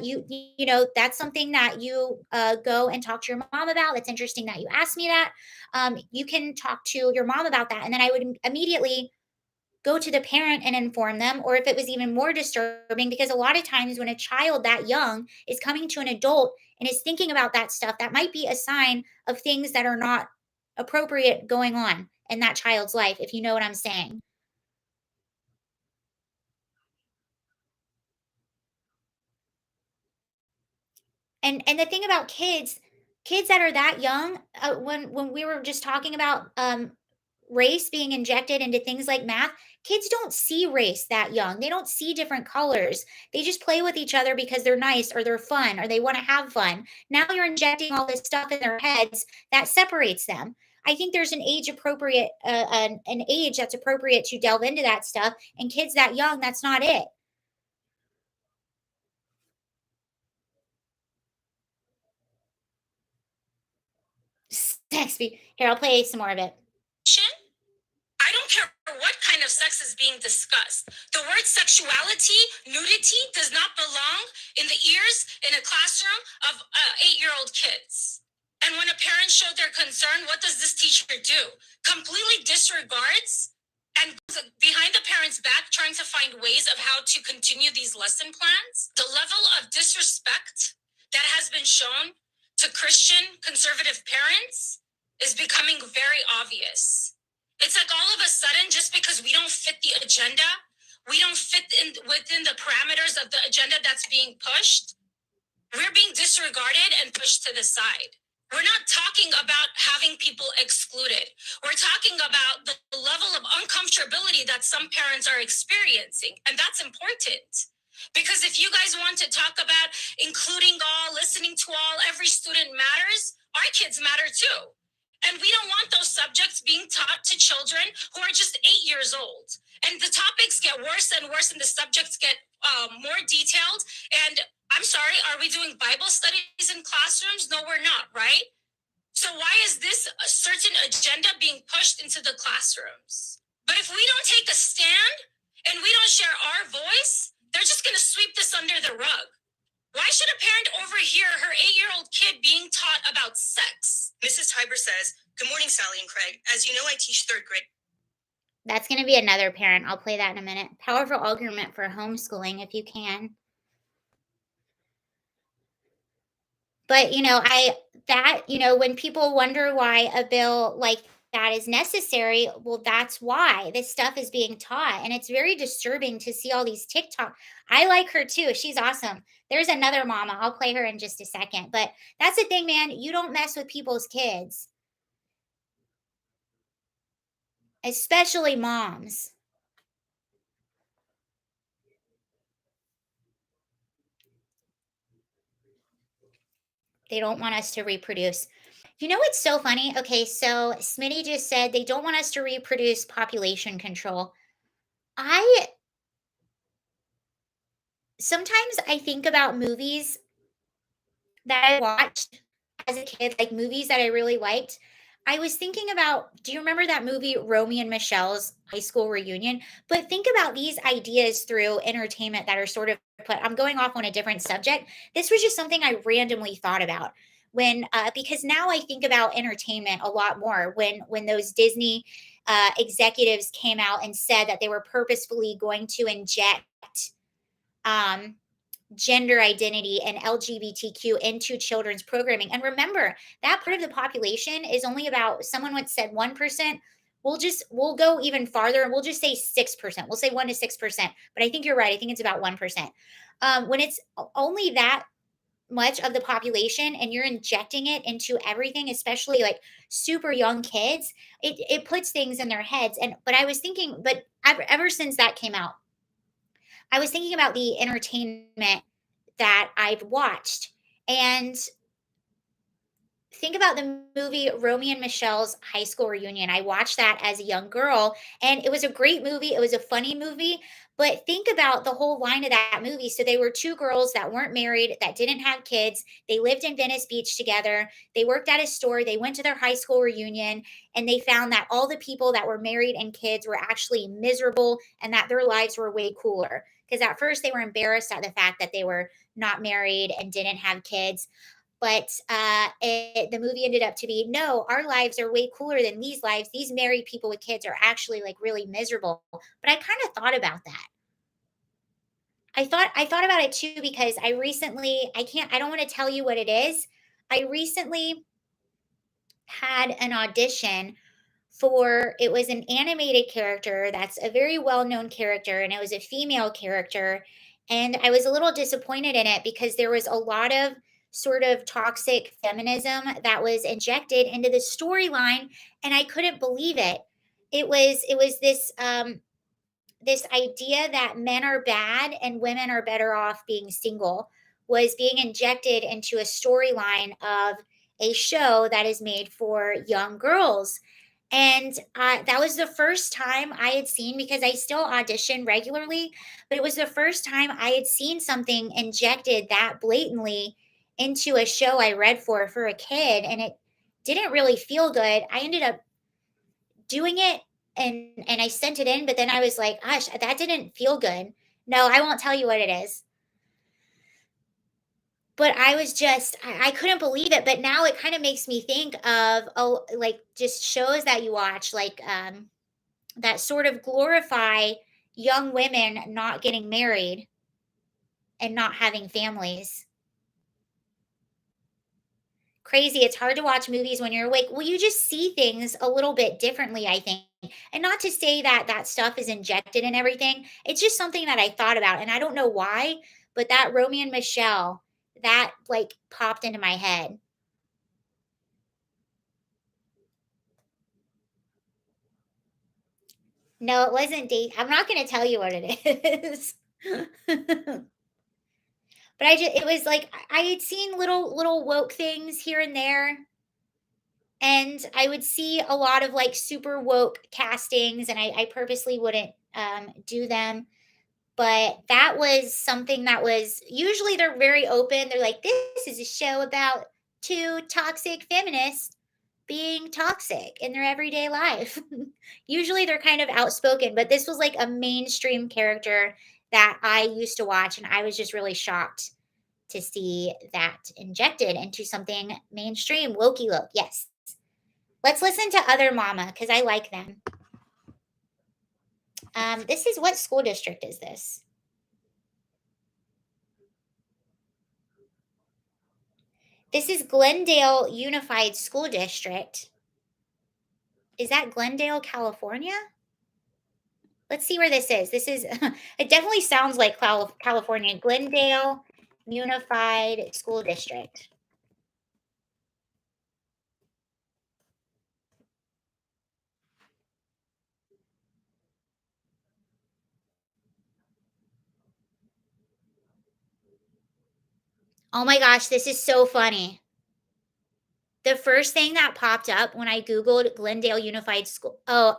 you know, that's something that you go and talk to your mom about. That's interesting that you asked me that. You can talk to your mom about that, and then I would immediately go to the parent and inform them, or if it was even more disturbing, because a lot of times when a child that young is coming to an adult and is thinking about that stuff, that might be a sign of things that are not appropriate going on in that child's life, if you know what I'm saying. And the thing about kids that are that young, when we were just talking about race being injected into things like math, kids don't see race that young. They don't see different colors. They just play with each other because they're nice or they're fun or they want to have fun. Now you're injecting all this stuff in their heads that separates them. I think there's an age appropriate, an age that's appropriate to delve into that stuff. And kids that young, that's not it. Sex. Here, I'll play some more of it. I don't care what kind of sex is being discussed. The word sexuality, nudity does not belong in the ears in a classroom of 8-year-old kids. And when a parent showed their concern, what does this teacher do? Completely disregards and goes behind the parent's back trying to find ways of how to continue these lesson plans. The level of disrespect that has been shown to Christian conservative parents is becoming very obvious. It's like all of a sudden, just because we don't fit the agenda, we don't fit in within the parameters of the agenda that's being pushed, we're being disregarded and pushed to the side. We're not talking about having people excluded. We're talking about the level of uncomfortability that some parents are experiencing. And that's important. Because if you guys want to talk about including all, listening to all, every student matters, our kids matter too. And we don't want those subjects being taught to children who are just 8 years old. And the topics get worse and worse, and the subjects get more detailed. And I'm sorry, are we doing Bible studies in classrooms? No, we're not, right? So why is this a certain agenda being pushed into the classrooms? But if we don't take a stand and we don't share our voice, they're just going to sweep this under the rug. Why should a parent overhear her 8-year-old kid being taught about sex? Mrs. Tiber says, "Good morning, Sally and Craig. As you know, I teach third grade." That's going to be another parent. I'll play that in a minute. Powerful argument for homeschooling if you can. But, when people wonder why a bill like that is necessary, well, that's why this stuff is being taught. And it's very disturbing to see all these TikTok. I like her too. She's awesome. There's another mama. I'll play her in just a second. But that's the thing, man. You don't mess with people's kids, especially moms. They don't want us to reproduce. You know what's so funny? Okay, so Smitty just said they don't want us to reproduce population control. I Sometimes I think about movies that I watched as a kid, like movies that I really liked. I was thinking about, do you remember that movie Romy and Michelle's high school reunion? But think about these ideas through entertainment that are sort of put. I'm going off on a different subject. This was just something I randomly thought about when because now I think about entertainment a lot more when those Disney executives came out and said that they were purposefully going to inject um gender identity and LGBTQ into children's programming. And remember, that part of the population is only about, someone once said 1%. We'll go even farther and we'll just say 6%. We'll say 1 to 6%. But I think you're right. I think it's about 1%. When it's only that much of the population and you're injecting it into everything, especially like super young kids, it puts things in their heads. And but I was thinking, but ever since that came out, I was thinking about the entertainment that I've watched. And think about the movie Romeo and Michelle's high school reunion. I watched that as a young girl, and it was a great movie. It was a funny movie. But think about the whole line of that movie. So they were two girls that weren't married, that didn't have kids. They lived in Venice Beach together. They worked at a store. They went to their high school reunion, and they found that all the people that were married and kids were actually miserable and that their lives were way cooler. Because at first they were embarrassed at the fact that they were not married and didn't have kids. But the movie ended up to be, no, our lives are way cooler than these lives. These married people with kids are actually like really miserable. But I kind of thought about that. I thought about it too, because I don't want to tell you what it is. I recently had an audition for, it was an animated character that's a very well-known character, and it was a female character, and I was a little disappointed in it because there was a lot of sort of toxic feminism that was injected into the storyline, and I couldn't believe it. It was this idea that men are bad and women are better off being single was being injected into a storyline of a show that is made for young girls. And that was the first time I had seen, because I still audition regularly, but it was the first time I had seen something injected that blatantly into a show I read for a kid. And it didn't really feel good. I ended up doing it, and I sent it in, but then I was like, gosh, that didn't feel good. No, I won't tell you what it is. But I was just, I couldn't believe it. But now it kind of makes me think of, oh, like just shows that you watch, like that sort of glorify young women not getting married and not having families. Crazy. It's hard to watch movies when you're awake. Well, you just see things a little bit differently, I think. And not to say that that stuff is injected in everything. It's just something that I thought about, and I don't know why, but that Romeo and Michelle, that like popped into my head. No, it wasn't date. I'm not going to tell you what it is. But it was like I had seen little woke things here and there, and I would see a lot of like super woke castings, and I purposely wouldn't do them. But that was something that was, usually they're very open. They're like, this is a show about two toxic feminists being toxic in their everyday life. Usually they're kind of outspoken, but this was like a mainstream character that I used to watch, and I was just really shocked to see that injected into something mainstream. Wokey woke, yes. Let's listen to Other Mama because I like them. This is, what school district is this? This is Glendale Unified School District. Is that Glendale, California? Let's see where this is. This is, it definitely sounds like California. Glendale Unified School District. Oh my gosh, this is so funny. The first thing that popped up when I Googled Glendale Unified School, oh,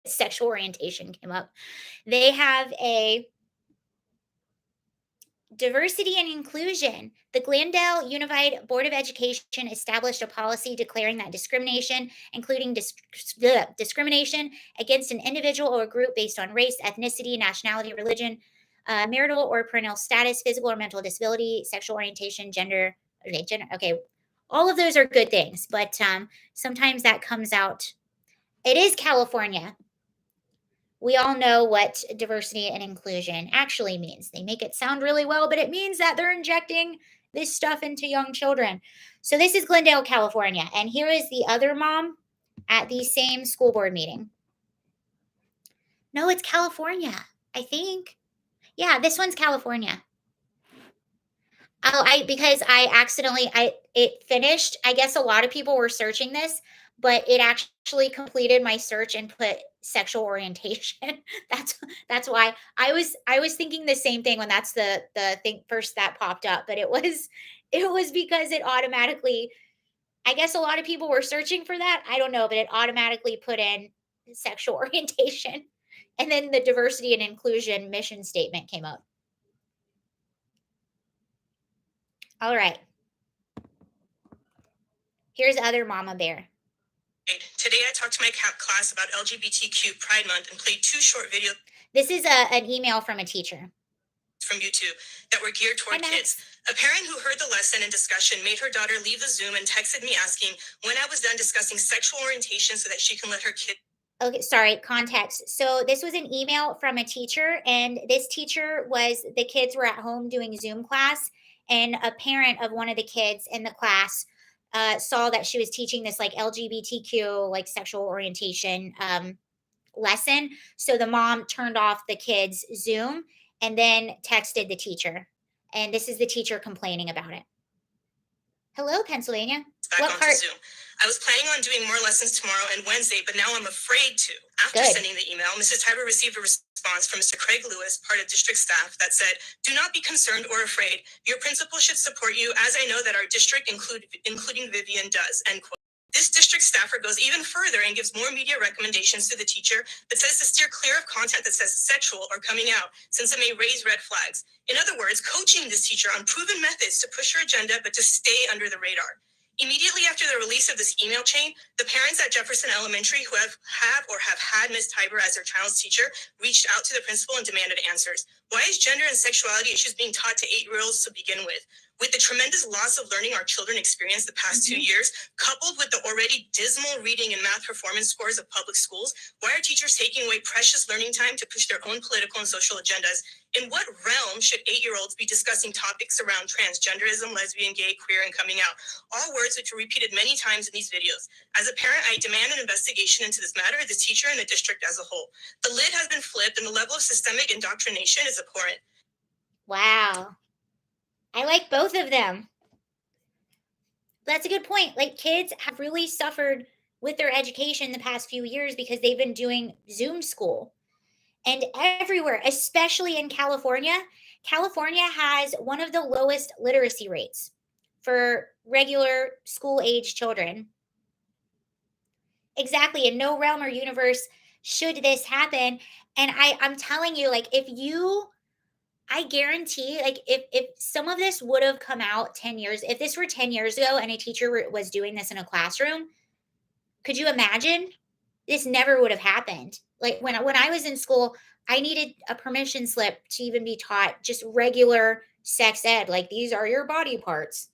sexual orientation came up. They have a diversity and inclusion. The Glendale Unified Board of Education established a policy declaring that discrimination, including discrimination against an individual or group based on race, ethnicity, nationality, religion, marital or parental status, physical or mental disability, sexual orientation, gender. Okay, all of those are good things, but sometimes that comes out. It is California. We all know what diversity and inclusion actually means. They make it sound really well, but it means that they're injecting this stuff into young children. So this is Glendale, California. And here is the other mom at the same school board meeting. No, it's California, I think. Yeah, this one's California. Oh, because I accidentally it finished. I guess a lot of people were searching this, but it actually completed my search and put sexual orientation. That's why I was thinking the same thing when that's the thing first that popped up, but it was because it automatically, I guess a lot of people were searching for that. I don't know, but it automatically put in sexual orientation. And then the diversity and inclusion mission statement came up. All right. Here's other mama bear. Today I talked to my class about LGBTQ Pride Month and played 2 short videos This is an email from a teacher. from YouTube that were geared toward Hi, kids. A parent who heard the lesson and discussion made her daughter leave the Zoom and texted me asking when I was done discussing sexual orientation so that she can let her kid. Okay, sorry, context. So this was an email from a teacher, and this teacher the kids were at home doing Zoom class, and a parent of one of the kids in the class saw that she was teaching this like LGBTQ, like sexual orientation lesson. So the mom turned off the kids' Zoom and then texted the teacher. And this is the teacher complaining about it. Hello, Pennsylvania. Back What onto part? Zoom. I was planning on doing more lessons tomorrow and Wednesday, but now I'm afraid to. After Good. sending the email, Mrs. Tiber received a response from Mr. Craig Lewis, part of district staff, that said, "Do not be concerned or afraid. Your principal should support you, as I know that our district, including Vivian, does." End quote. This district staffer goes even further and gives more media recommendations to the teacher, but says to steer clear of content that says sexual or coming out, since it may raise red flags. In other words, coaching this teacher on proven methods to push her agenda, but to stay under the radar. Immediately after the release of this email chain, the parents at Jefferson Elementary who have had Ms. Tiber as their child's teacher reached out to the principal and demanded answers. Why is gender and sexuality issues being taught to 8-year-olds to begin with? With the tremendous loss of learning our children experienced the past 2 years, coupled with the already dismal reading and math performance scores of public schools, why are teachers taking away precious learning time to push their own political and social agendas? In what realm should 8-year-olds be discussing topics around transgenderism, lesbian, gay, queer, and coming out? All words which were repeated many times in these videos. As a parent, I demand an investigation into this matter, the teacher, and the district as a whole. The lid has been flipped, and the level of systemic indoctrination is abhorrent. Wow. I like both of them. That's a good point. Like, kids have really suffered with their education the past few years because they've been doing Zoom school. And everywhere, especially in California, California has one of the lowest literacy rates for regular school age children. Exactly. In no realm or universe should this happen. And I'm telling you, like, I guarantee, like, if some of this would have come out 10 years, if this were 10 years ago and a teacher was doing this in a classroom, could you imagine? This never would have happened. Like, when I was in school, I needed a permission slip to even be taught just regular sex ed. Like, these are your body parts.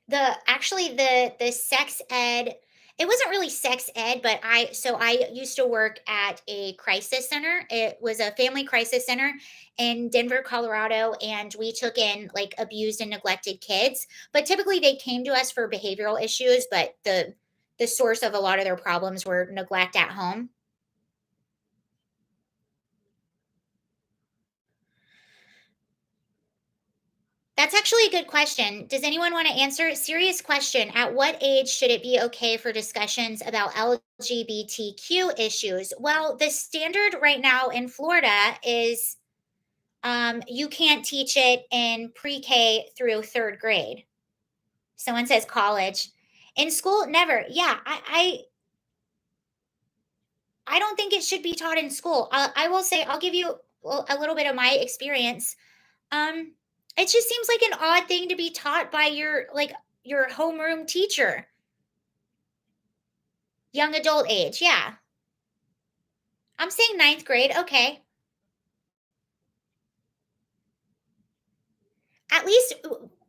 The sex ed, it wasn't really sex ed, but I used to work at a crisis center. It was a family crisis center in Denver, Colorado, and we took in like abused and neglected kids. But typically they came to us for behavioral issues, but the source of a lot of their problems were neglect at home. That's actually a good question. Does anyone want to answer? Serious question. At what age should it be okay for discussions about LGBTQ issues? Well, the standard right now in Florida is you can't teach it in pre-K through third grade. Someone says college. In school, never. Yeah, I don't think it should be taught in school. I will say, I'll give you a little bit of my experience. It just seems like an odd thing to be taught by your homeroom teacher. Young adult age, yeah. I'm saying ninth grade, okay.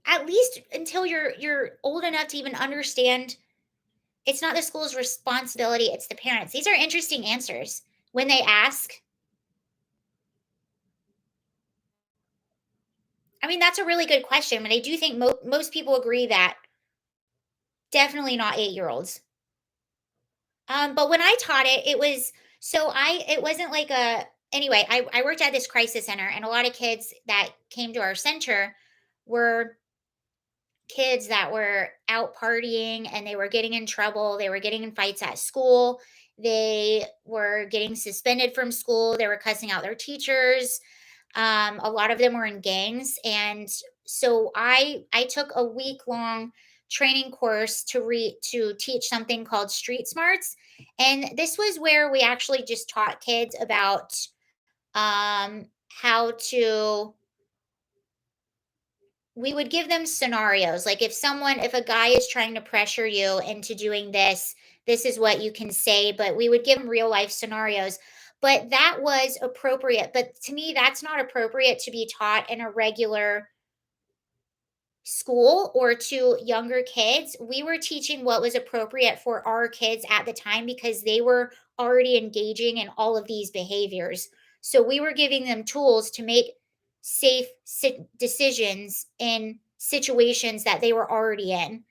at least until you're old enough to even understand it's not the school's responsibility, it's the parents. These are interesting answers when they ask. I mean, that's a really good question, but I do think most people agree that definitely not 8-year-olds. But when I taught it, it was it wasn't like a anyway, I worked at this crisis center and a lot of kids that came to our center were kids that were out partying and they were getting in trouble. They were getting in fights at school. They were getting suspended from school. They were cussing out their teachers. A lot of them were in gangs, and so I took a week long training course to teach something called street smarts, and this was where we actually just taught kids about how to we would give them scenarios like if a guy is trying to pressure you into doing this, this is what you can say, but we would give them real life scenarios. But that was appropriate, but to me that's not appropriate to be taught in a regular school or to younger kids. We were teaching what was appropriate for our kids at the time because they were already engaging in all of these behaviors. So we were giving them tools to make safe decisions in situations that they were already in.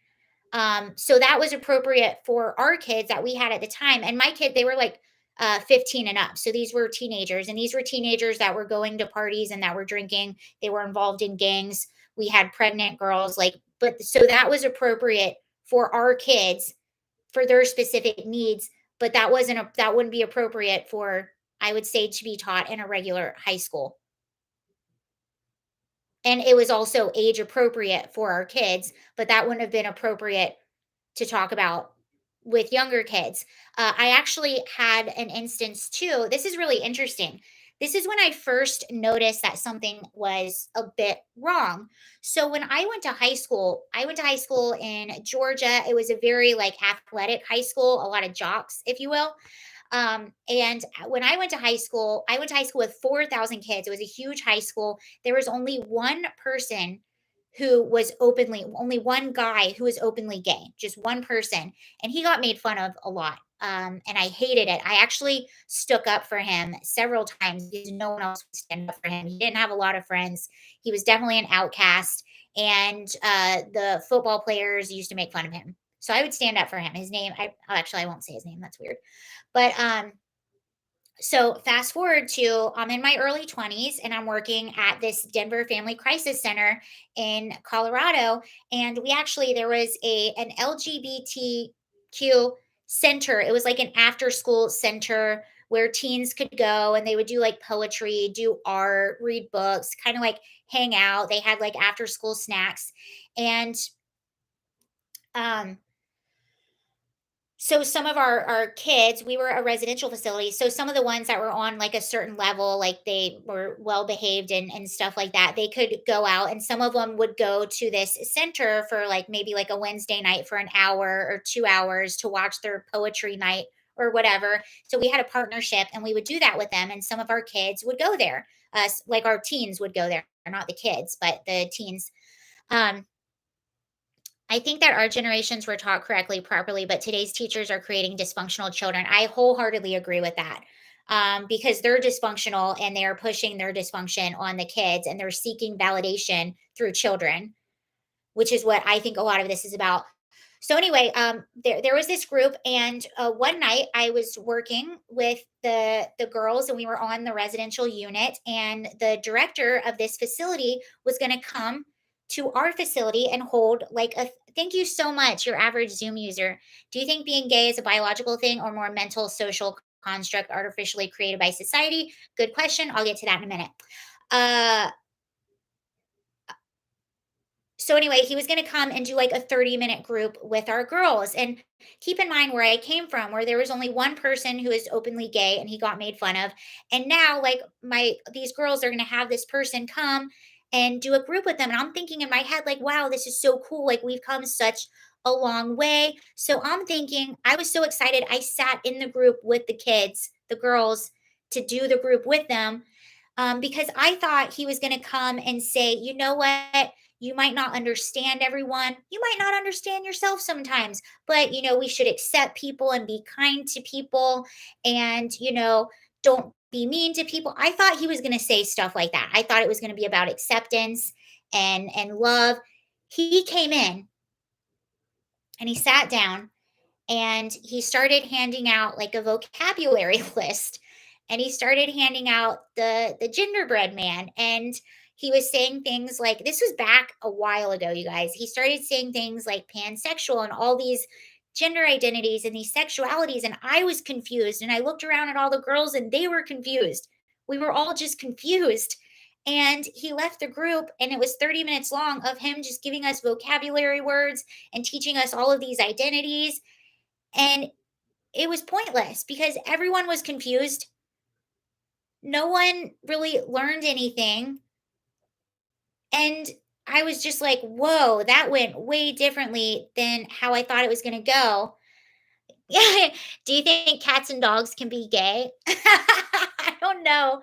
So that was appropriate for our kids that we had at the time. And my kid, they were like 15 and up. So these were teenagers, and these were teenagers that were going to parties and that were drinking. They were involved in gangs. We had pregnant girls, but so that was appropriate for our kids for their specific needs. But that wouldn't be appropriate for, I would say, to be taught in a regular high school. And it was also age appropriate for our kids, but that wouldn't have been appropriate to talk about with younger kids. I actually had an instance too. This is really interesting. This is when I first noticed that something was a bit wrong. So when I went to high school in Georgia. It was a very like athletic high school, a lot of jocks, if you will. And when I went to high school with 4,000 kids. It was a huge high school. There was only one person only one guy who was openly gay, just one person. And he got made fun of a lot. And I hated it. I actually stuck up for him several times because no one else would stand up for him. He didn't have a lot of friends. He was definitely an outcast. And the football players used to make fun of him. So I would stand up for him. I won't say his name. That's weird. But so fast forward to I'm in my early 20s and I'm working at this Denver Family Crisis Center in Colorado. And there was an LGBTQ center. It was like an after school center where teens could go and they would do like poetry, do art, read books, kind of like hang out. They had like after school snacks. And um so some of our kids, we were a residential facility. So some of the ones that were on like a certain level, like they were well behaved and stuff like that, they could go out, and some of them would go to this center for like maybe like a Wednesday night for an hour or 2 hours to watch their poetry night or whatever. So we had a partnership and we would do that with them. And some of our kids would go there. Like our teens would go there, not the kids, but the teens. Um, I think that our generations were taught correctly, properly, but today's teachers are creating dysfunctional children. I wholeheartedly agree with that, because they're dysfunctional and they are pushing their dysfunction on the kids and they're seeking validation through children, which is what I think a lot of this is about. So anyway, there was this group, and one night I was working with the girls, and we were on the residential unit, and the director of this facility was going to come to our facility and hold like a thank you so much, your average Zoom user. Do you think being gay is a biological thing or more mental social construct artificially created by society? Good question. I'll get to that in a minute. Uh, so anyway, he was going to come and do like a 30-minute group with our girls. And keep in mind where I came from, where there was only one person who is openly gay and he got made fun of. And now like these girls are going to have this person come and do a group with them. And I'm thinking in my head, like, wow, this is so cool. Like we've come such a long way. So I'm thinking, I was so excited. I sat in the group with the kids, the girls, to do the group with them, because I thought he was going to come and say, you know what? You might not understand everyone. You might not understand yourself sometimes, but we should accept people and be kind to people and, don't be mean to people. I thought he was going to say stuff like that. I thought it was going to be about acceptance and love. He came in and he sat down and he started handing out like a vocabulary list, and he started handing out the gingerbread man, and he was saying things like, this was back a while ago, you guys. He started saying things like pansexual and all these gender identities and these sexualities, and I was confused, and I looked around at all the girls and they were confused. We were all just confused. And he left the group, and it was 30 minutes long of him just giving us vocabulary words and teaching us all of these identities, and it was pointless because everyone was confused. No one really learned anything. And I was just like, whoa, that went way differently than how I thought it was going to go. Yeah. Do you think cats and dogs can be gay? I don't know.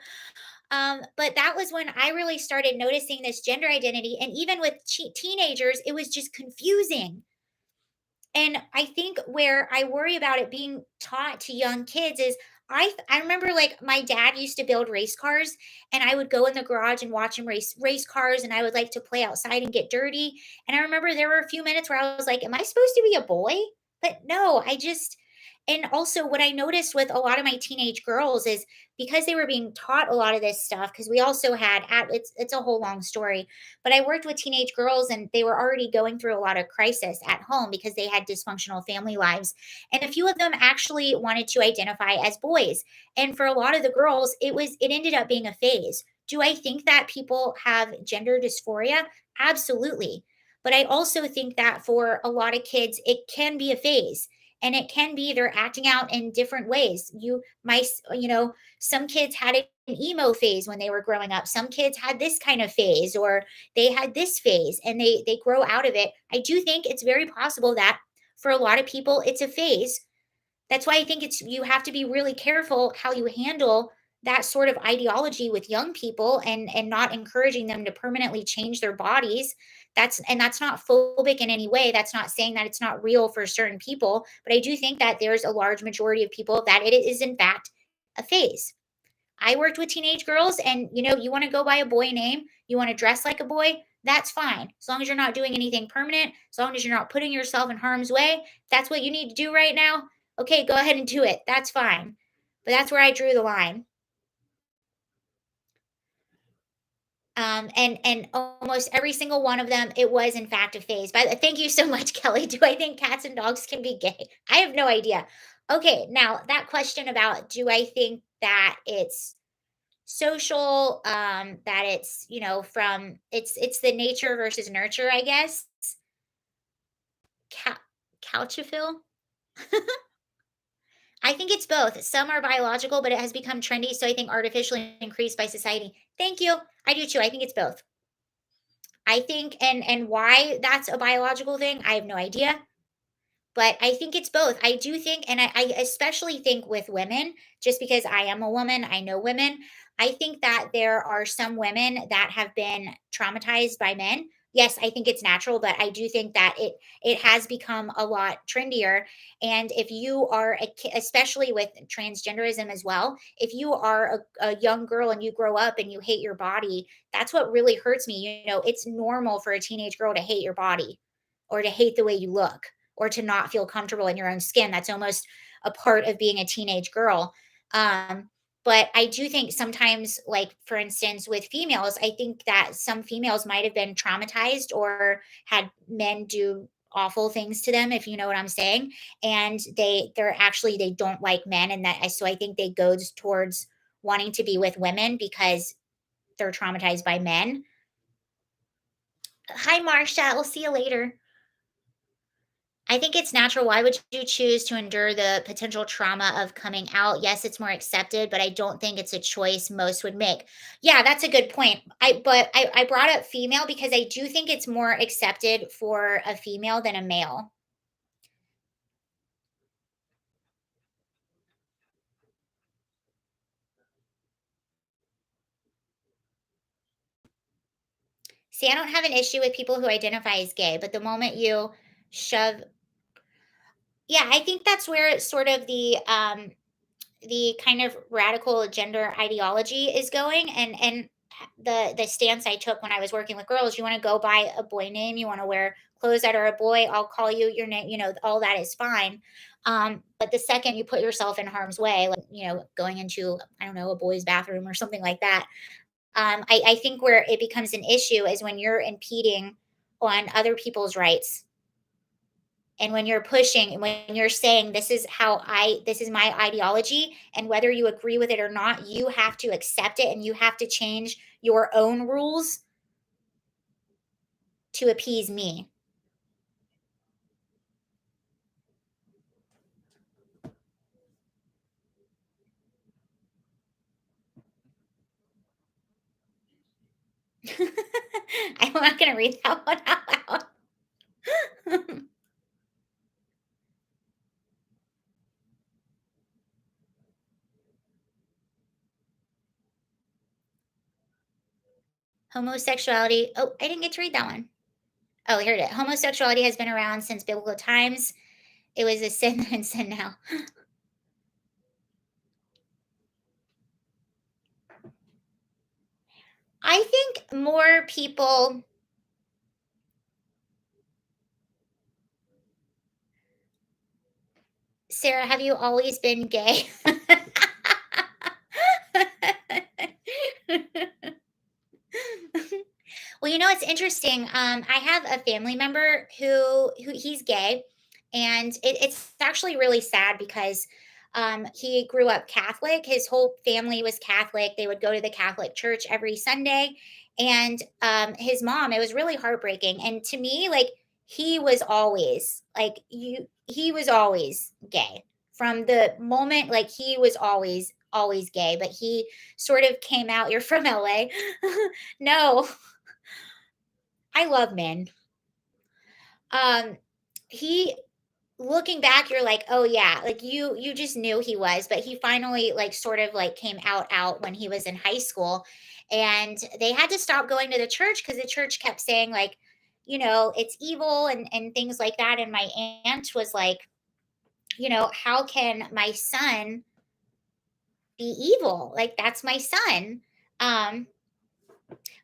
But that was when I really started noticing this gender identity. And even with teenagers, it was just confusing. And I think where I worry about it being taught to young kids is I remember like my dad used to build race cars, and I would go in the garage and watch him race cars, and I would like to play outside and get dirty. And I remember there were a few minutes where I was like, am I supposed to be a boy? But no, I just, and also what I noticed with a lot of my teenage girls is because they were being taught a lot of this stuff, because we also had it's a whole long story, but I worked with teenage girls and they were already going through a lot of crisis at home because they had dysfunctional family lives. And a few of them actually wanted to identify as boys. And for a lot of the girls, it ended up being a phase. Do I think that people have gender dysphoria? Absolutely. But I also think that for a lot of kids, it can be a phase, and it can be they're acting out in different ways. Some kids had an emo phase when they were growing up. Some kids had this kind of phase, or they had this phase, and they grow out of it. I do think it's very possible that for a lot of people it's a phase. That's why I think it's you have to be really careful how you handle that sort of ideology with young people, and not encouraging them to permanently change their bodies. That's not phobic in any way. That's not saying that it's not real for certain people, but I do think that there's a large majority of people that it is in fact a phase. I worked with teenage girls, and you want to go by a boy name, you want to dress like a boy, that's fine. As long as you're not doing anything permanent, as long as you're not putting yourself in harm's way, if that's what you need to do right now. Okay, go ahead and do it. That's fine. But that's where I drew the line. And almost every single one of them, it was in fact a phase. But thank you so much, Kelly. Do I think cats and dogs can be gay? I have no idea. Okay, now that question about do I think that it's social, that it's from it's the nature versus nurture, I guess. Ca- Couchafil. I think it's both. Some are biological, but it has become trendy, so I think artificially increased by society. Thank you. I do too. I think it's both. I think, and why that's a biological thing, I have no idea. But I think it's both. I do think, and I especially think with women, just because I am a woman, I know women. I think that there are some women that have been traumatized by men. Yes, I think it's natural, but I do think that it has become a lot trendier. And if you are especially with transgenderism as well, if you are a young girl and you grow up and you hate your body, that's what really hurts me. It's normal for a teenage girl to hate your body, or to hate the way you look, or to not feel comfortable in your own skin. That's almost a part of being a teenage girl. Um, but I do think sometimes, like for instance, with females, I think that some females might have been traumatized or had men do awful things to them, if you know what I'm saying. And they don't like men, and so I think they go towards wanting to be with women because they're traumatized by men. Hi, Marsha. We'll see you later. I think it's natural. Why would you choose to endure the potential trauma of coming out? Yes, it's more accepted, but I don't think it's a choice most would make. Yeah, that's a good point. I brought up female because I do think it's more accepted for a female than a male. See, I don't have an issue with people who identify as gay, but the moment you shove, yeah, I think that's where it's sort of the kind of radical gender ideology is going, and the stance I took when I was working with girls. You want to go by a boy name, you want to wear clothes that are a boy, I'll call you your name, all that is fine. But the second you put yourself in harm's way, like, going into, I don't know, a boy's bathroom or something like that, I think where it becomes an issue is when you're impeding on other people's rights, and when you're pushing and when you're saying, this is my ideology, and whether you agree with it or not, you have to accept it and you have to change your own rules to appease me. I'm not going to read that one out loud. Homosexuality, oh, I didn't get to read that one. Oh, here it is. Homosexuality has been around since biblical times. It was a sin and sin now. I think more people, Sarah, have you always been gay? Well, it's interesting. I have a family member who he's gay, and it's actually really sad because he grew up Catholic. His whole family was Catholic. They would go to the Catholic church every Sunday, and his mom. It was really heartbreaking. And to me, like, he was always like you. He was always gay from the moment, like, he was always gay. But he sort of came out. You're from LA. No, I love men. Um, he Looking back, you're like, "Oh, yeah," like, you just knew he was, but he finally, like, sort of, like, came out when he was in high school, and they had to stop going to the church because the church kept saying, like, "It's evil," and things like that, and my aunt was like, "How can my son be evil? Like, that's my son." Um,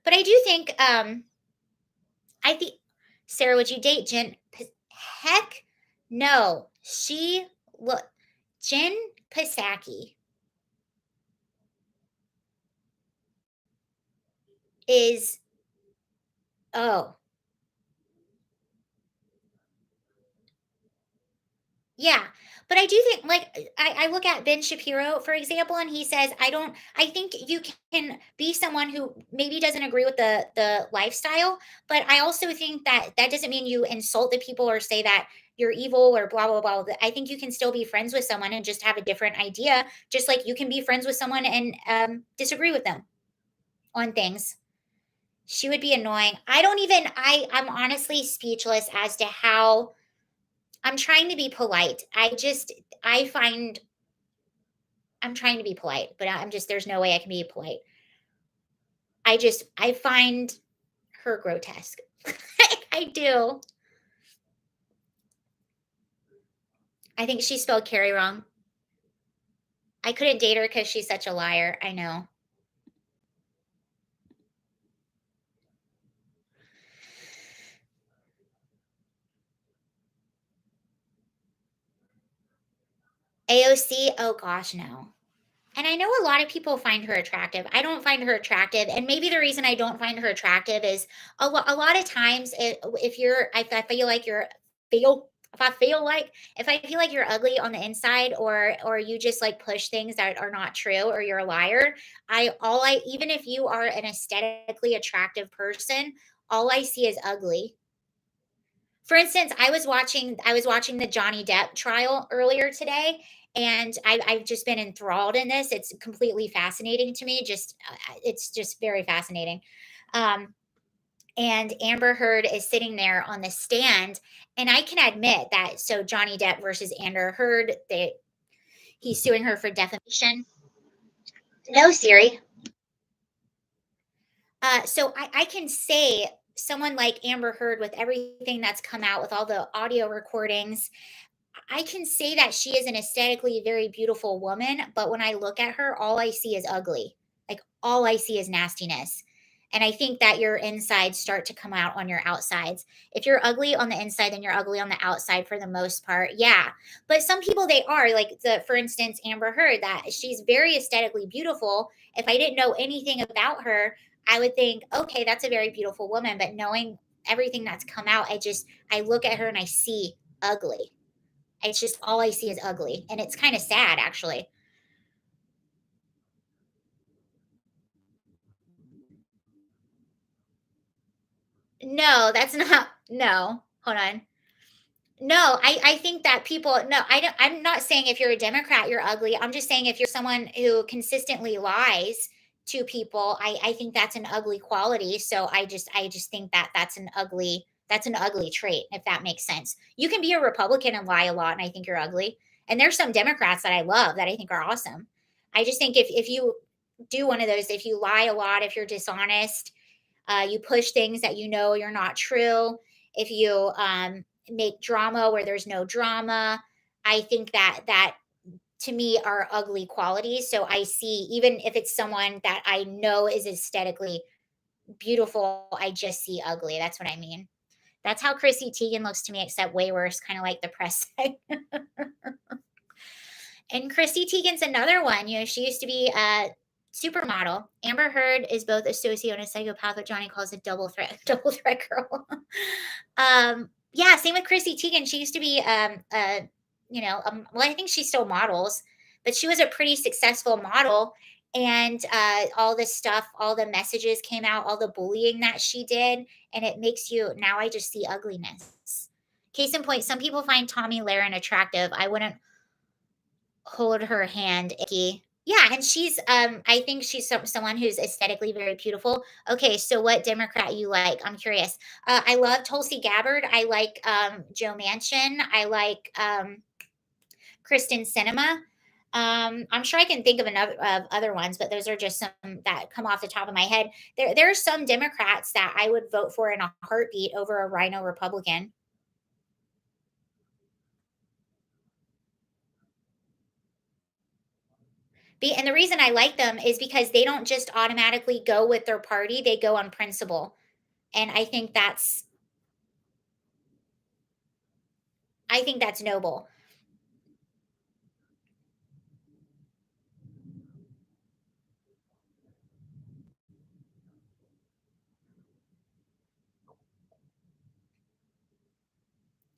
but I do think, I think, Sarah, would you date Jen? Heck no. Look, Jen Psaki is, oh, yeah. But I do think, like, I look at Ben Shapiro, for example, and he says, I think you can be someone who maybe doesn't agree with the lifestyle, but I also think that that doesn't mean you insult the people or say that you're evil or blah blah blah. I think you can still be friends with someone and just have a different idea, just like you can be friends with someone and disagree with them on things. She would be annoying. I'm honestly speechless as to how I'm trying to be polite. I find I'm trying to be polite, but there's no way I can be polite. I find her grotesque. I do. I think she spelled Carrie wrong. I couldn't date her because she's such a liar. I know. AOC, oh gosh, no. And I know a lot of people find her attractive. I don't find her attractive, and maybe the reason I don't find her attractive is a lot of times, if I feel like feel if I feel like you're ugly on the inside, or you just like push things that are not true, or you're a liar, I even if you are an aesthetically attractive person, all I see is ugly. For instance, I was watching the Johnny Depp trial earlier today, and I've just been enthralled in this. It's completely fascinating to me. It's just very fascinating. Um, and Amber Heard is sitting there on the stand, and I can admit that. So Johnny Depp versus Amber Heard, he's suing her for defamation. No, Siri. So I can say someone like Amber Heard, with everything that's come out with all the audio recordings, I can say that she is an aesthetically very beautiful woman, but when I look at her, all I see is ugly. Like, all I see is nastiness. And I think that your insides start to come out on your outsides. If you're ugly on the inside, then you're ugly on the outside for the most part. Yeah. But some people, they are like, for instance, Amber Heard, that she's very aesthetically beautiful. If I didn't know anything about her, I would think, okay, that's a very beautiful woman. But knowing everything that's come out, I look at her and I see ugly. It's just all I see is ugly, and it's kinda sad, actually. No, that's not no, hold on. No, I think that people no, I'm not saying if you're a Democrat, you're ugly. I'm just saying if you're someone who consistently lies to people, I think that's an ugly quality, so I just think that that's an ugly trait, if that makes sense. You can be a Republican and lie a lot, and I think you're ugly, and there's some Democrats that I love that I think are awesome. I just think if you do one of those, if you lie a lot, if you're dishonest, you push things that you know you're not true. If you make drama where there's no drama, I think that to me are ugly qualities. So I see, even if it's someone that I know is aesthetically beautiful, I just see ugly. That's what I mean. That's how Chrissy Teigen looks to me, except way worse, kind of like the press. And Chrissy Teigen's another one. She used to be a supermodel. Amber Heard is both a socio and a psychopath, what Johnny calls a double threat, double threat girl. Yeah, same with Chrissy Teigen. She used to be, well, I think she still models, but she was a pretty successful model. And all this stuff, all the messages came out, all the bullying that she did, and it makes you now. I just see ugliness. Case in point, some people find Tommy Lahren attractive. I wouldn't hold her hand, icky. Yeah, and I think she's someone who's aesthetically very beautiful. Okay, so what Democrat you like? I'm curious. I love Tulsi Gabbard. I like Joe Manchin. I like Kristen Sinema. I'm sure I can think of other ones, but those are just some that come off the top of my head. There are some Democrats that I would vote for in a heartbeat over a rhino Republican. And the reason I like them is because they don't just automatically go with their party, they go on principle. And I think that's noble.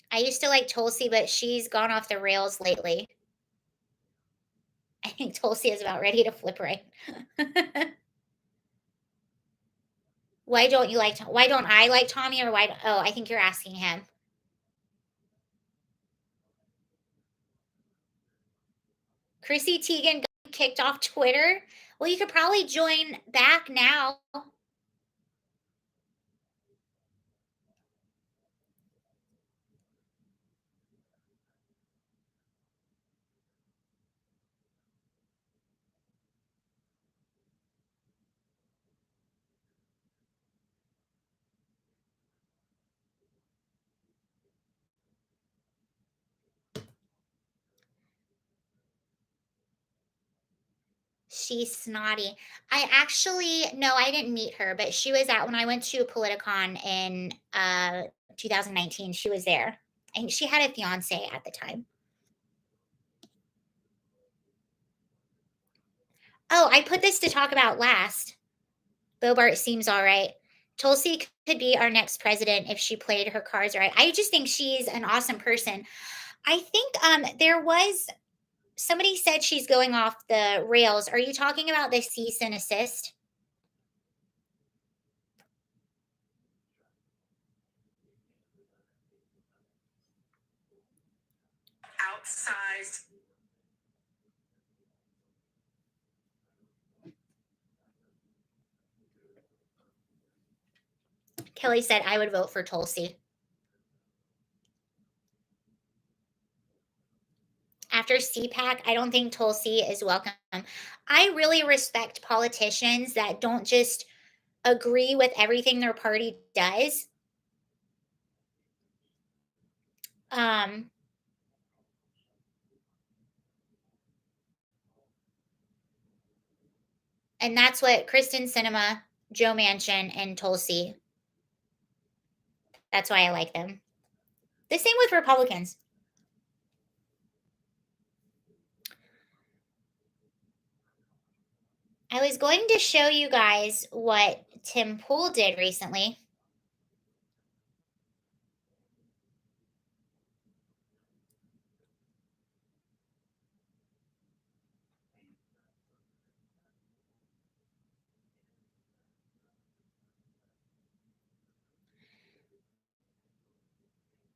I used to like Tulsi, but she's gone off the rails lately. I think Tulsi is about ready to flip right. Why don't I like Tommy, or oh, I think you're asking him. Chrissy Teigen got kicked off Twitter. Well, you could probably join back now. She's snotty. I actually no, I didn't meet her, but she was at when I went to Politicon in 2019. She was there. I think she had a fiance at the time. Oh, I put this to talk about last. Bobart seems all right. Tulsi could be our next president if she played her cards right. I just think she's an awesome person. I think there was somebody said she's going off the rails. Are you talking about the cease and assist? Outsized. Kelly said I would vote for Tulsi. After CPAC, I don't think Tulsi is welcome. I really respect politicians that don't just agree with everything their party does. Um, and that's what Kristen Sinema, Joe Manchin, and Tulsi. That's why I like them. The same with Republicans. I was going to show you guys what Tim Pool did recently.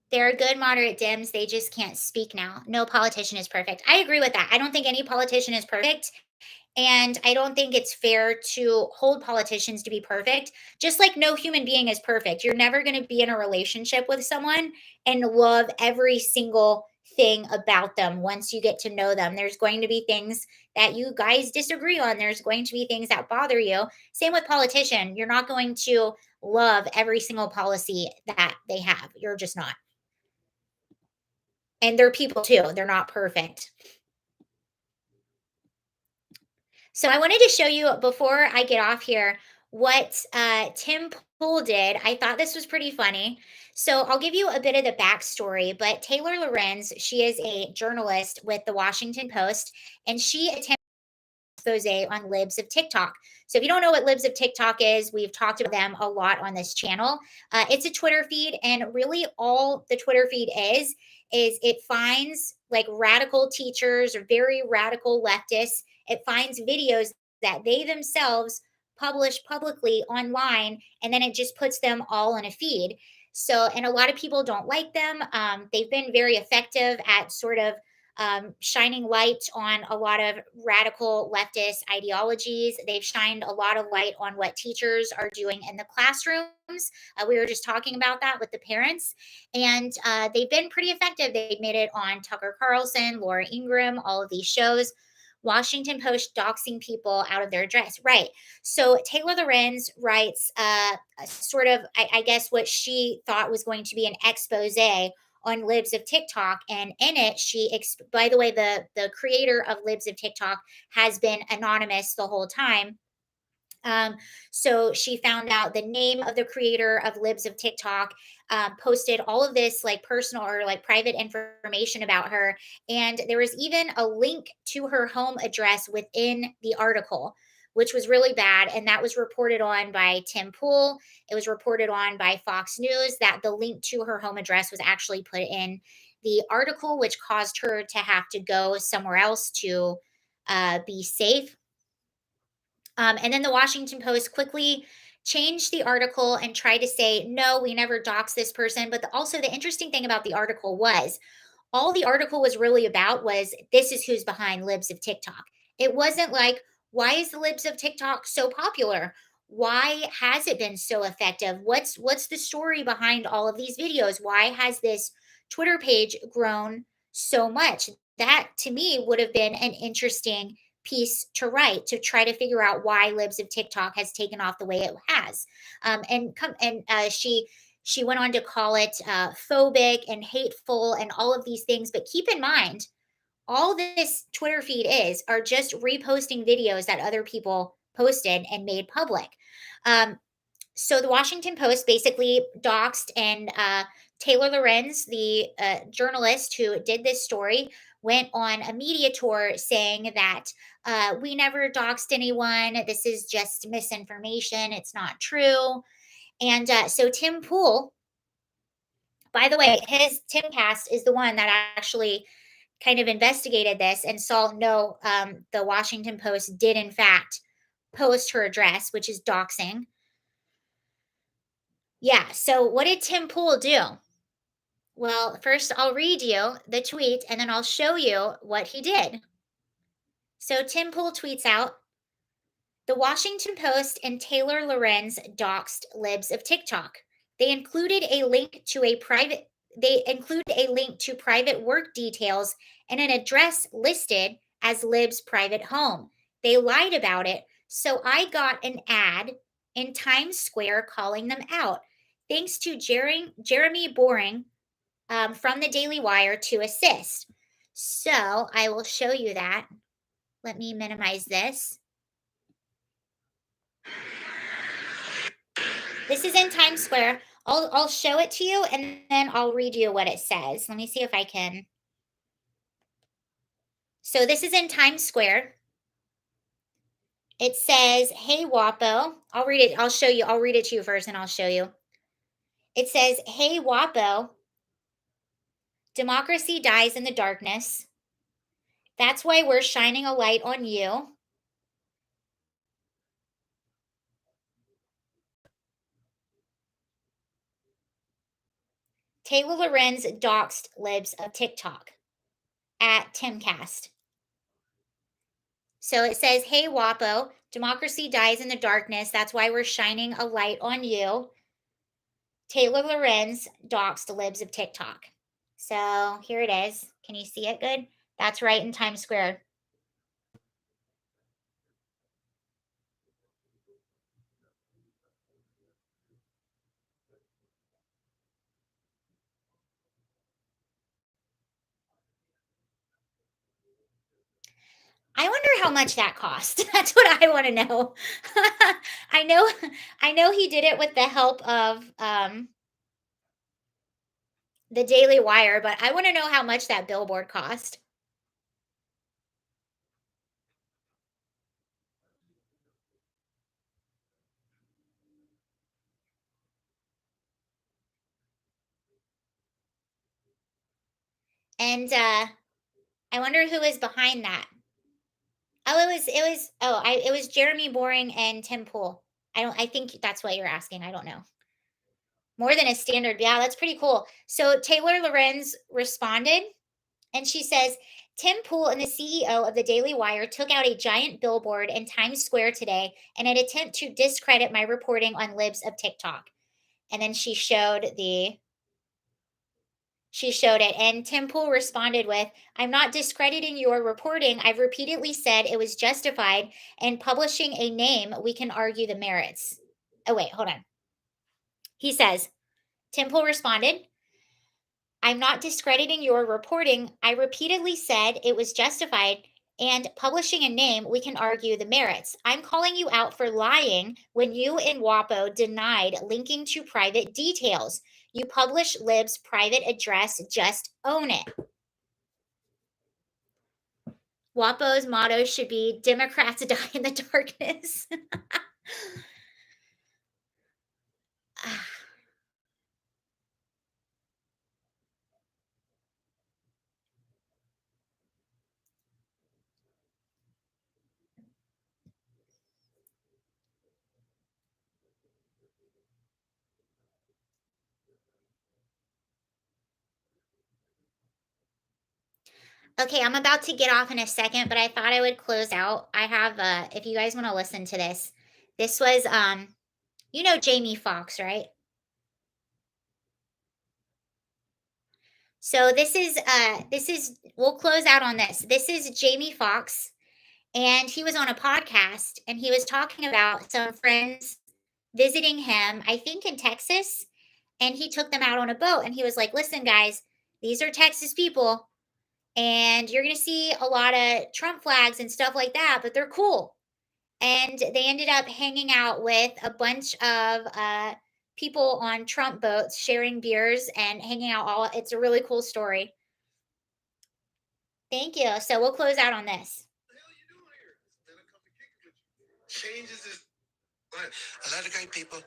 There are good moderate Dems, they just can't speak now. No politician is perfect. I agree with that. I don't think any politician is perfect. And I don't think it's fair to hold politicians to be perfect, just like no human being is perfect. You're never going to be in a relationship with someone and love every single thing about them once you get to know them. There's going to be things that you guys disagree on, there's going to be things that bother you. Same with politician. You're not going to love every single policy that they have. You're just not. And they're people too. They're not perfect. So I wanted to show you before I get off here what Tim Pool did. I thought this was pretty funny. So I'll give you a bit of the backstory. But Taylor Lorenz, she is a journalist with the Washington Post, and she attended expose on libs of TikTok. So if you don't know what libs of TikTok is, we've talked about them a lot on this channel. It's a Twitter feed, and really all the Twitter feed is it finds like radical teachers or very radical leftists. It finds videos that they themselves publish publicly online, and then it just puts them all in a feed. So, and a lot of people don't like them. They've been very effective at sort of shining light on a lot of radical leftist ideologies. They've shined a lot of light on what teachers are doing in the classrooms. We were just talking about that with the parents, and they've been pretty effective. They made it on Tucker Carlson, Laura Ingraham, all of these shows. Washington Post doxing people out of their address. Right. So Taylor Lorenz writes a sort of, I guess, what she thought was going to be an expose on libs of TikTok, and in it by the way, the creator of libs of TikTok has been anonymous the whole time. So she found out the name of the creator of libs of TikTok, posted all of this like personal or like private information about her, and there was even a link to her home address within the article, which was really bad. And that was reported on by Tim Pool. It was reported on by Fox News that the link to her home address was actually put in the article, which caused her to have to go somewhere else to be safe. And then the Washington Post quickly changed the article and tried to say, no, we never doxed this person. But also, the interesting thing about the article was all the article was really about was this is who's behind libs of TikTok. It wasn't like, why is the libs of TikTok so popular? Why has it been so effective? What's the story behind all of these videos? Why has this Twitter page grown so much? That to me would have been an interesting piece to write to try to figure out why libs of TikTok has taken off the way it has. She went on to call it phobic and hateful and all of these things. But keep in mind, all this Twitter feed are just reposting videos that other people posted and made public. So the Washington Post basically doxed, and Taylor Lorenz, the journalist who did this story, went on a media tour saying that we never doxed anyone. This is just misinformation. It's not true. And so Tim Pool, by the way, his Timcast is the one that actually kind of investigated this and saw no, the Washington Post did in fact post her address, which is doxing. Yeah. So what did Tim Pool do? Well, first I'll read you the tweet and then I'll show you what he did. So Tim Pool tweets out, the Washington Post and Taylor Lorenz doxed libs of TikTok. They included a link to private work details and an address listed as lib's private home. They lied about it, so I got an ad in Times Square calling them out. Thanks to Jeremy Boring from the Daily Wire to assist. So I will show you that. Let me minimize this. This is in Times Square. I'll show it to you and then I'll read you what it says. Let me see if I can. So this is in Times Square. It says, "Hey WAPO." I'll read it. I'll show you. I'll read it to you first and I'll show you. It says, "Hey WAPO, democracy dies in the darkness. That's why we're shining a light on you. Taylor Lorenz doxed libs of TikTok at Timcast." So it says, "Hey WAPO, democracy dies in the darkness. That's why we're shining a light on you. Taylor Lorenz doxed libs of TikTok." So here it is. Can you see it good? That's right in Times Square. I wonder how much that cost. That's what I want to know. I know I know he did it with the help of the Daily Wire, but I want to know how much that billboard cost. And I wonder who is behind that. Oh, it was Jeremy Boring and Tim Pool. I think that's what you're asking. I don't know. More than a standard. Yeah, that's pretty cool. So Taylor Lorenz responded and she says, "Tim Pool and the CEO of the Daily Wire took out a giant billboard in Times Square today in an attempt to discredit my reporting on libs of TikTok." And then she showed it. And Tim Pool responded with, "I'm not discrediting your reporting. I've repeatedly said it was justified, and publishing a name, we can argue the merits." Oh, wait, hold on. He says, Tim Pool responded, "I'm not discrediting your reporting. I repeatedly said it was justified, and publishing a name, we can argue the merits. I'm calling you out for lying when you and WAPO denied linking to private details. You publish Lib's private address, just own it." WAPO's motto should be "Democrats die in the darkness." Okay, I'm about to get off in a second, but I thought I would close out. I have if you guys want to listen to this. This was you know Jamie Foxx, right? So this is we'll close out on this. This is Jamie Foxx and he was on a podcast and he was talking about some friends visiting him, I think in Texas, and he took them out on a boat and he was like, "Listen guys, these are Texas people and you're going to see a lot of Trump flags and stuff like that, but they're cool." And they ended up hanging out with a bunch of people on Trump boats, sharing beers and hanging out. All it's a really cool story. Thank you. So we'll close out on this. Changes is a lot of great people,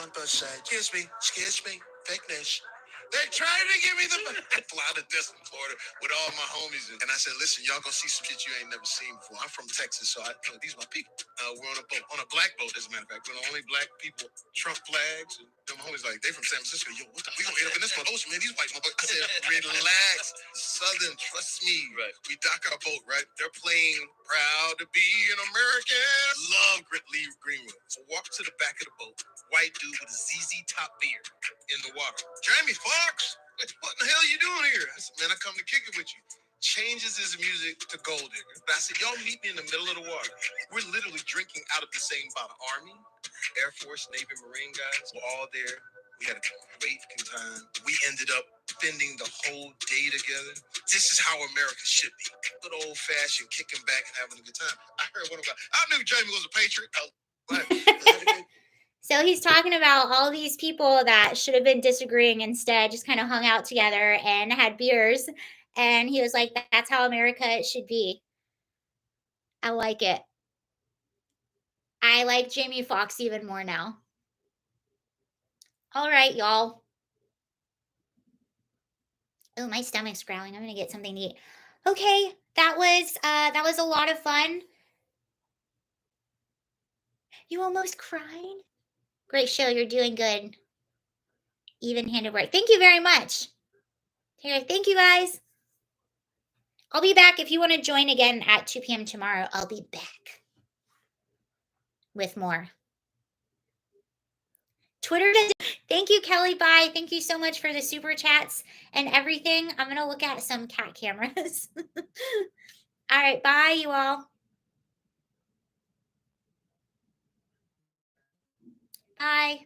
on both sides. Excuse me, fake news. They tried to give me the fly to Destin, Florida, with all my homies, and I said, "Listen, y'all gonna see some shit you ain't never seen before. I'm from Texas, so these are my people. We're on a boat, on a black boat, as a matter of fact. We're the only black people. Trump flags. And them homies like they from San Francisco. Yo, we gonna end up in this one ocean, man. These white motherfuckers." I said, "Relax, Southern, trust me. Right. We dock our boat, right? They're playing proud to be an American. Love Lee Greenwood. So walk to the back of the boat. White dude with a ZZ Top beard in the water. Jamie Foxx, what the hell you doing here?" I said, "Man, I come to kick it with you." Changes his music to Gold Digger. I said, "Y'all meet me in the middle of the water. We're literally drinking out of the same bottle." Army Air Force, Navy, Marine guys were all there. We had a great time. We ended up spending the whole day together. This is how America should be. Good old fashioned kicking back and having a good time. I heard one of them. I knew Jamie was a patriot. So he's talking about all these people that should have been disagreeing instead, just kind of hung out together and had beers. And he was like, that's how America should be. I like it. I like Jamie Foxx even more now. All right, y'all. Oh, my stomach's growling. I'm gonna get something to eat. Okay, that was a lot of fun. You almost cried? Great show. You're doing good. Even-handed work. Thank you very much. Here, thank you guys. I'll be back if you want to join again at 2 p.m. tomorrow. I'll be back with more. Twitter. Thank you, Kelly. Bye. Thank you so much for the super chats and everything. I'm going to look at some cat cameras. All right. Bye, you all. Bye.